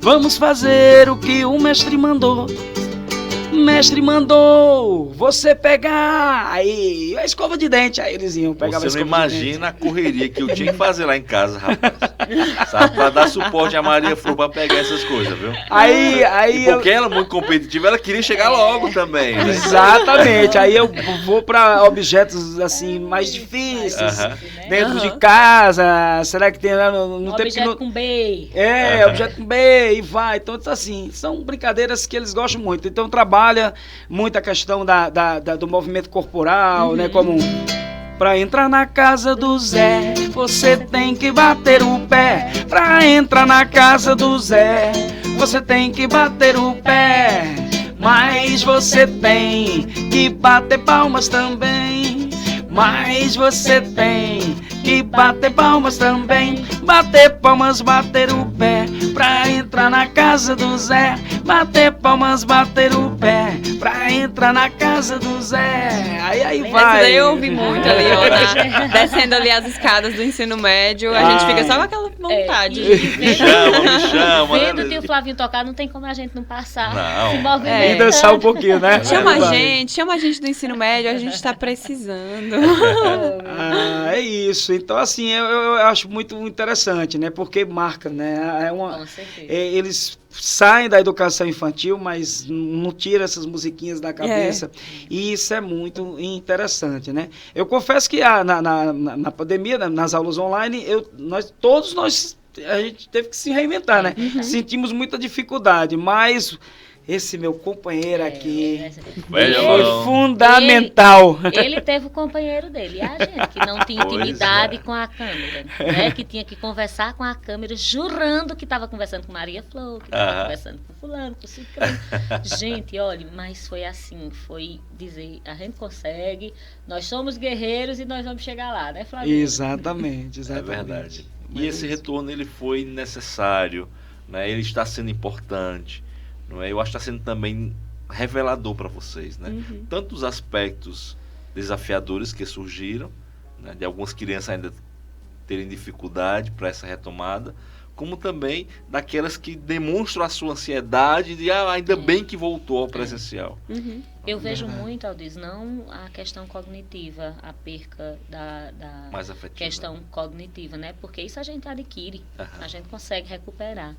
Vamos fazer o que o mestre mandou. Mestre mandou você pegar aí a escova de dente. Aí eles iam pegar a escova de dente. Você não imagina a correria que eu tinha que fazer lá em casa, rapaz. Sabe, pra dar suporte a Maria Flor pra pegar essas coisas, viu? Aí porque ela é muito competitiva, ela queria chegar logo também, né? Exatamente. Aí eu vou pra objetos assim mais difíceis, dentro de casa. Será que tem lá no tempo objeto com B? Objeto com B e vai. Então, assim, são brincadeiras que eles gostam muito. Então, trabalha muito a questão do movimento corporal, né? Como pra entrar na casa do Zé, você tem que bater o pé. Pra entrar na casa do Zé, você tem que bater o pé. Mas você tem que bater palmas também. Mas você tem que bater palmas também. Bater palmas, bater o pé. Pra entrar na casa do Zé. Bater palmas, bater o pé. Pra entrar na casa do Zé. Aí vai. Essa daí eu ouvi muito ali, ó, descendo ali as escadas do ensino médio. A gente fica só com aquela vontade. Me chama. Vendo o tio Flavinho tocar, não tem como a gente não passar. Não. Se movimentando. E dançar um pouquinho, né? Chama a gente do ensino médio, a gente tá precisando. É isso. Então, assim, eu acho muito interessante, né? Porque marca, né? Com certeza. Eles saem da educação infantil, mas não tiram essas musiquinhas da cabeça. E isso é muito interessante, né? Eu confesso que na pandemia, nas aulas online, a gente teve que se reinventar, né? Sentimos muita dificuldade, mas esse meu companheiro aqui foi fundamental. Ele teve o companheiro dele, a gente, que não tinha intimidade com a câmera, né? Que tinha que conversar com a câmera, jurando que estava conversando com Maria Flor, que estava conversando com fulano, com ciclano. Gente, olha, mas foi assim, foi dizer, a gente consegue, nós somos guerreiros e nós vamos chegar lá, né, Flávio? Exatamente. É verdade. E esse retorno, ele foi necessário, né? Ele está sendo importante. Não é? Eu acho que está sendo também revelador para vocês, né? Tanto os aspectos desafiadores que surgiram, né? De algumas crianças ainda terem dificuldade para essa retomada, como também daquelas que demonstram a sua ansiedade de ainda bem que voltou ao presencial. Eu vejo muito, Aldiz, não a questão cognitiva, a perca da mais afetiva, questão cognitiva, né? Porque isso a gente adquire, a gente consegue recuperar.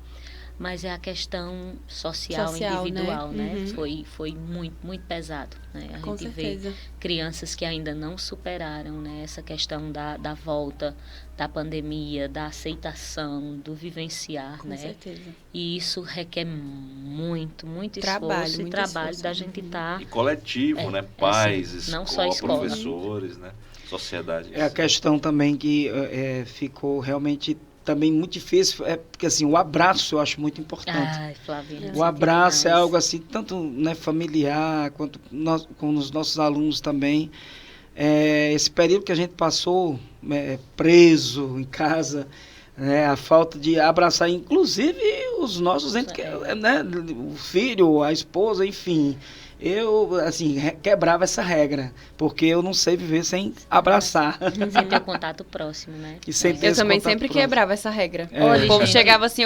Mas é a questão social individual, né? Foi muito, muito pesado, né? A gente vê crianças que ainda não superaram, né, essa questão da volta, da pandemia, da aceitação, do vivenciar, né? Com certeza. E isso requer muito esforço e trabalho da gente estar... E coletivo, né? Pais, assim, não só escola, professores, né? Sociedade. É a questão também que ficou realmente... também muito difícil, porque assim, o abraço eu acho muito importante. Ai, Flavinha, o abraço é algo assim, tanto, né, familiar, quanto com os nossos alunos também. Esse período que a gente passou preso em casa, né, a falta de abraçar, inclusive, os nossos entes, né, o filho, a esposa, enfim. Eu, assim, quebrava essa regra, porque eu não sei viver sem abraçar. Sem ter o contato próximo, né? Eu também sempre quebrava essa regra. Olha, o povo chegava assim,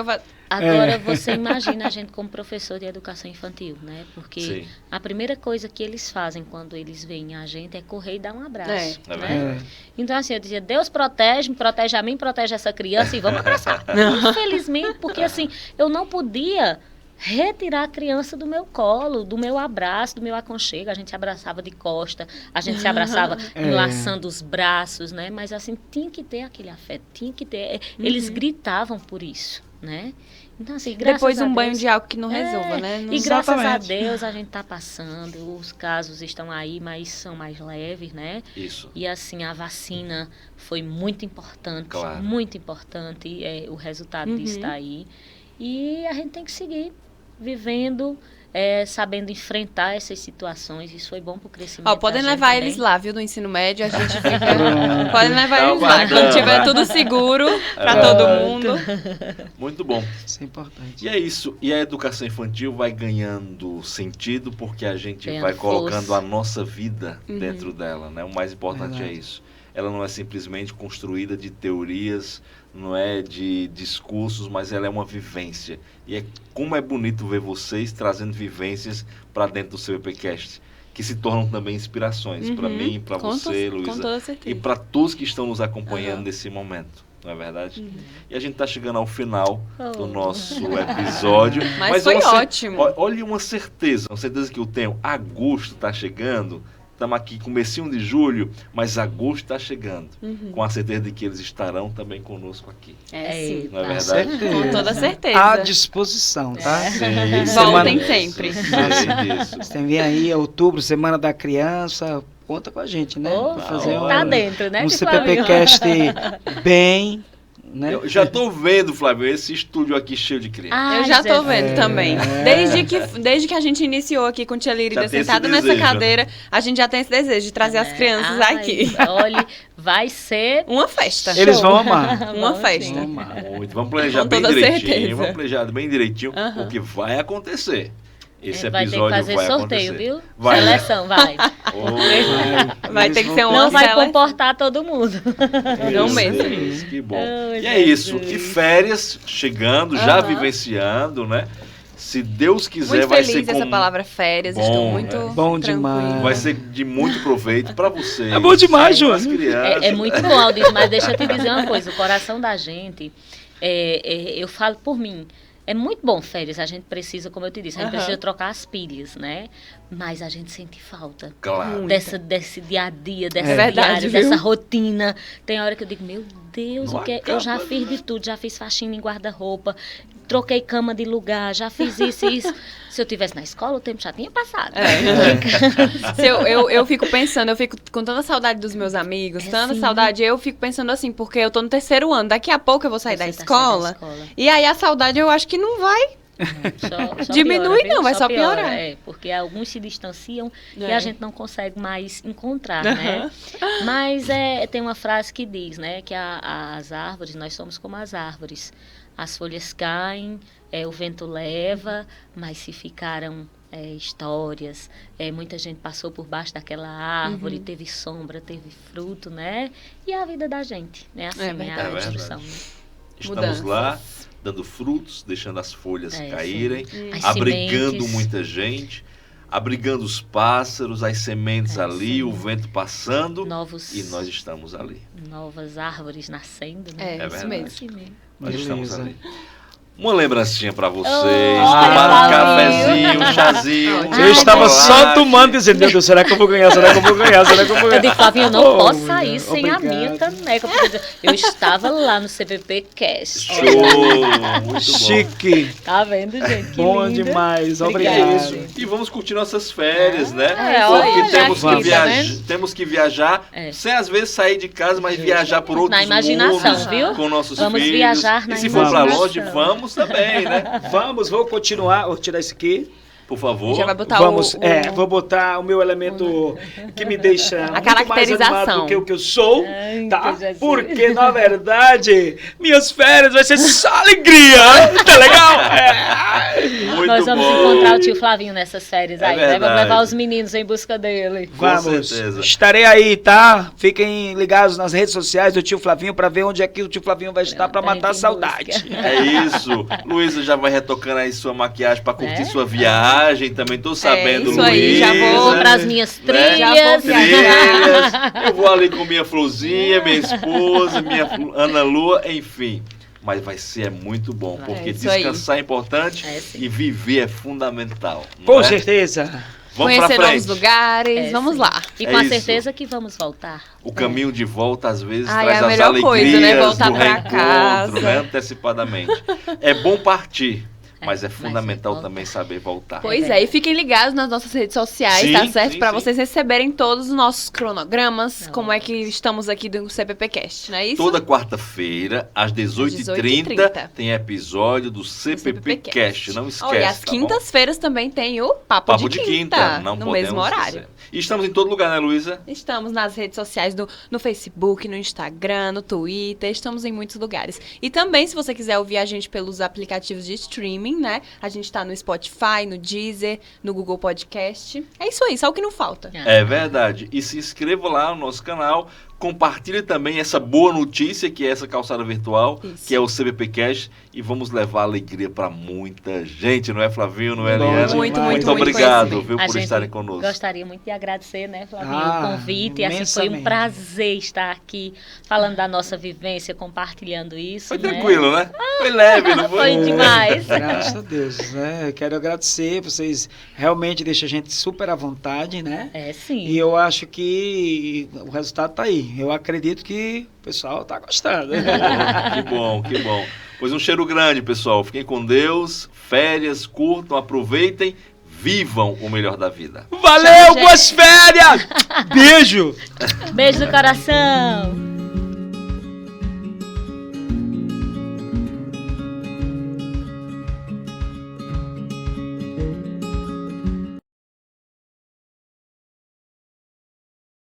Agora, você imagina a gente como professor de educação infantil, né? Porque a primeira coisa que eles fazem quando eles veem a gente é correr e dar um abraço, né? Então, assim, eu dizia, Deus protege, me protege a mim, protege essa criança e vamos abraçar. Infelizmente, porque assim, eu não podia retirar a criança do meu colo, do meu abraço, do meu aconchego. A gente se abraçava de costa, a gente se abraçava enlaçando os braços, né? Mas assim, tinha que ter aquele afeto, tinha que ter... Eles gritavam por isso, né? Então, assim, depois um banho de álcool que não resolva, né? E graças a Deus a gente está passando, os casos estão aí, mas são mais leves, né? Isso. E assim, a vacina foi muito importante, muito importante, o resultado disso está aí. E a gente tem que seguir vivendo sabendo enfrentar essas situações. Isso foi bom para o crescimento. Podem da gente levar também. eles lá, viu, do ensino médio, a gente fica... Podem levar Tá eles lá, quando bacana. tiver tudo seguro pra É. todo mundo. Muito bom. Isso é importante. E é isso. E a educação infantil vai ganhando sentido porque a gente Ganhando vai colocando força. a nossa vida dentro dela, né? O mais importante Verdade. é isso. Ela não é simplesmente construída de teorias, não é de discursos, mas ela é uma vivência. E é como é bonito ver vocês trazendo vivências para dentro do seu EPCast, que se tornam também inspirações para mim, para você, Com Luísa, toda e certeza. para todos que estão nos acompanhando Aham. nesse momento. Não é verdade? E a gente está chegando ao final do Oh. nosso episódio. Mas foi uma ótimo. Olha uma certeza que eu tenho. Agosto está chegando. Estamos aqui comecinho de julho, mas agosto está chegando. Com a certeza de que eles estarão também conosco aqui. Sim. Não é Tá. verdade? Com toda certeza. À disposição, tá? Sim, Voltem sim, sempre. sim, isso. Você vem aí, outubro, Semana da Criança, conta com a gente, né? Oh, Pra fazer tá dentro, né, um tio Flavinho? CPPcast bem, né? Eu já estou vendo, Flávio, esse estúdio aqui cheio de criança. Eu já tô Jesus. vendo também. Desde que a gente iniciou aqui com Tia Líria Já tem esse sentada nessa desejo, cadeira, a gente já tem esse desejo de trazer as crianças aqui. Olha, vai ser Uma festa. Eles vão amar. Uma Bom, festa. Vão amar. Muito. Vamos planejar Com bem toda direitinho. certeza. Vamos planejar bem direitinho Aham. o que vai acontecer. Esse vai ter que episódio fazer vai sorteio, acontecer. viu? Vai, né? Seleção, vai. Vai Eles ter que vão- ser uma Não vai seleção. comportar todo mundo. Não Isso, mesmo. isso, que bom. Oh, E é isso. Jesus. E férias chegando, já Aham. vivenciando, né? Se Deus quiser, Muito vai ser feliz com... essa palavra férias. Bom, Estou muito né? Bom tranquila. demais. Vai ser de muito proveito para você. É bom demais, Júnior. As crianças. É muito bom, Aldir, mas deixa eu te dizer uma coisa. O coração da gente, eu falo por mim, é muito bom férias. A gente precisa, como eu te disse, a gente Aham. precisa trocar as pilhas, né? Mas a gente sente falta. Claro. Desse dia a dia, dessa É verdade, diária, viu? dessa rotina. Tem hora que eu digo, meu Deus, Não o que acaba, eu já fiz de tudo, já fiz faxina em guarda-roupa, troquei cama de lugar, já fiz isso e isso. Se eu tivesse na escola, o tempo já tinha passado. Eu fico pensando, eu fico com tanta saudade dos meus amigos, tanta sim. saudade, eu fico pensando assim, porque eu tô no 3º ano, daqui a pouco eu vou sair Você da tá escola, saindo da escola. e aí a saudade eu acho que não vai. Só Diminui piora, viu? não, vai só piorar. Porque alguns se distanciam e É. a gente não consegue mais encontrar, né? Mas tem uma frase que diz, né? Que as árvores, nós somos como as árvores. As folhas caem, o vento leva, mas se ficaram histórias, muita gente passou por baixo daquela árvore, teve sombra, teve fruto, né? E a vida da gente, né? Assim, É verdade. a É verdade. construção. Né? Estamos Mudanças. lá, dando frutos, deixando as folhas caírem, As abrigando sementes. muita gente, abrigando os pássaros, as sementes ali, sim. o vento passando, Novos, e nós estamos ali. novas árvores nascendo, né? É, É isso verdade. mesmo. Assim mesmo. Nós estamos Beleza. ali. Uma lembrancinha pra vocês, olha, tomar um Flavinho. cafezinho, um chazinho. Ótimo. Eu Ai, estava chocolate. só tomando, dizendo, meu Deus, será que eu vou ganhar? Será que eu vou ganhar? Será que eu vou Eu ganhar? digo, Flavinho, eu não Oh, posso sair mulher, sem a minha obrigado. caneca. Porque eu estava lá no CPP Cast. Show! Muito bom. Chique, Tá vendo, gente? Que bom lindo. demais, E é obrigado. isso. E vamos curtir nossas férias, né? olha, Porque já temos aqui, que, tá temos que viajar, sem às vezes sair de casa, mas viajar por outros Na imaginação, mundos, viu? com nossos Vamos filhos. viajar na E se for pra imaginação. longe, vamos também, né? Vamos, vou continuar, vou tirar isso aqui. Por favor. Já vai botar Vamos, o... vou botar o meu elemento que me deixa muito mais caracterização. animado do que o que eu sou, Ai, tá? que Jesus. Porque, na verdade, minhas férias vai ser só alegria, tá legal? Muito Nós vamos bom. encontrar o tio Flavinho nessas férias É aí, né? Vamos verdade. levar os meninos em busca dele. Com Vamos, certeza. estarei aí, tá? Fiquem ligados nas redes sociais do tio Flavinho pra ver onde é que o tio Flavinho vai estar pra Tá matar a em saudade. busca. É isso. Luísa já vai retocando aí sua maquiagem pra curtir sua viagem. Também tô sabendo, isso aí, já Luísa, Vou para as minhas né? trilhas. Já vou Trilhas. Eu vou ali com minha florzinha, minha esposa, minha Ana Lua, enfim. Mas vai ser muito bom, porque isso aí. descansar é importante É, sim. e viver é fundamental. não Com é? certeza. Vamos pra Conhecer frente. novos lugares, vamos sim. lá. E É com a isso. certeza que vamos voltar. O caminho de volta, às vezes, Ai, traz é a as melhor alegrias coisa, né? Voltar do pra reencontro, casa. né? Antecipadamente. É bom partir, mas é mas fundamental voltar. também saber voltar. Pois é, e fiquem ligados nas nossas redes sociais, Sim, tá certo? sim, Pra sim. vocês receberem todos os nossos cronogramas, Não. como é que estamos aqui do CPPcast, não é isso? Toda quarta-feira, às 18h30, 18h30, tem episódio do CPPcast. Não esquece, Olha, e às tá bom? quintas-feiras também tem o Papo de Quinta, não no podemos mesmo horário. esquecer. E estamos em todo lugar, né, Luísa? Estamos nas redes sociais, no Facebook, no Instagram, no Twitter, estamos em muitos lugares. E também, se você quiser ouvir a gente pelos aplicativos de streaming, né? A gente tá no Spotify, no Deezer, no Google Podcast. É isso aí, só o que não falta. É verdade. E se inscreva lá no nosso canal. Compartilhe também essa boa notícia que é essa calçada virtual, Isso. que é o CBPcast, e vamos levar alegria para muita gente, não é, Flavinho? Não é, Bom Eliana? Muito, demais. muito, Muito obrigado, conhecimento. viu, A por gente estarem conosco. Gostaria muito de agradecer, né, Flavinho, Ah, o convite. Assim, foi um imensamente. prazer estar aqui falando da nossa vivência, compartilhando isso. Foi né? tranquilo, né? Foi leve, não foi? Foi demais. Graças a Deus, né? Eu quero agradecer, vocês realmente deixam a gente super à vontade, né? É, sim. E eu acho que o resultado tá aí. Eu acredito que o pessoal tá gostando. Que bom, que bom. Pois um cheiro grande, pessoal. Fiquem com Deus, férias, curtam, aproveitem, vivam o melhor da vida. Valeu, boas férias! Beijo! Beijo no coração.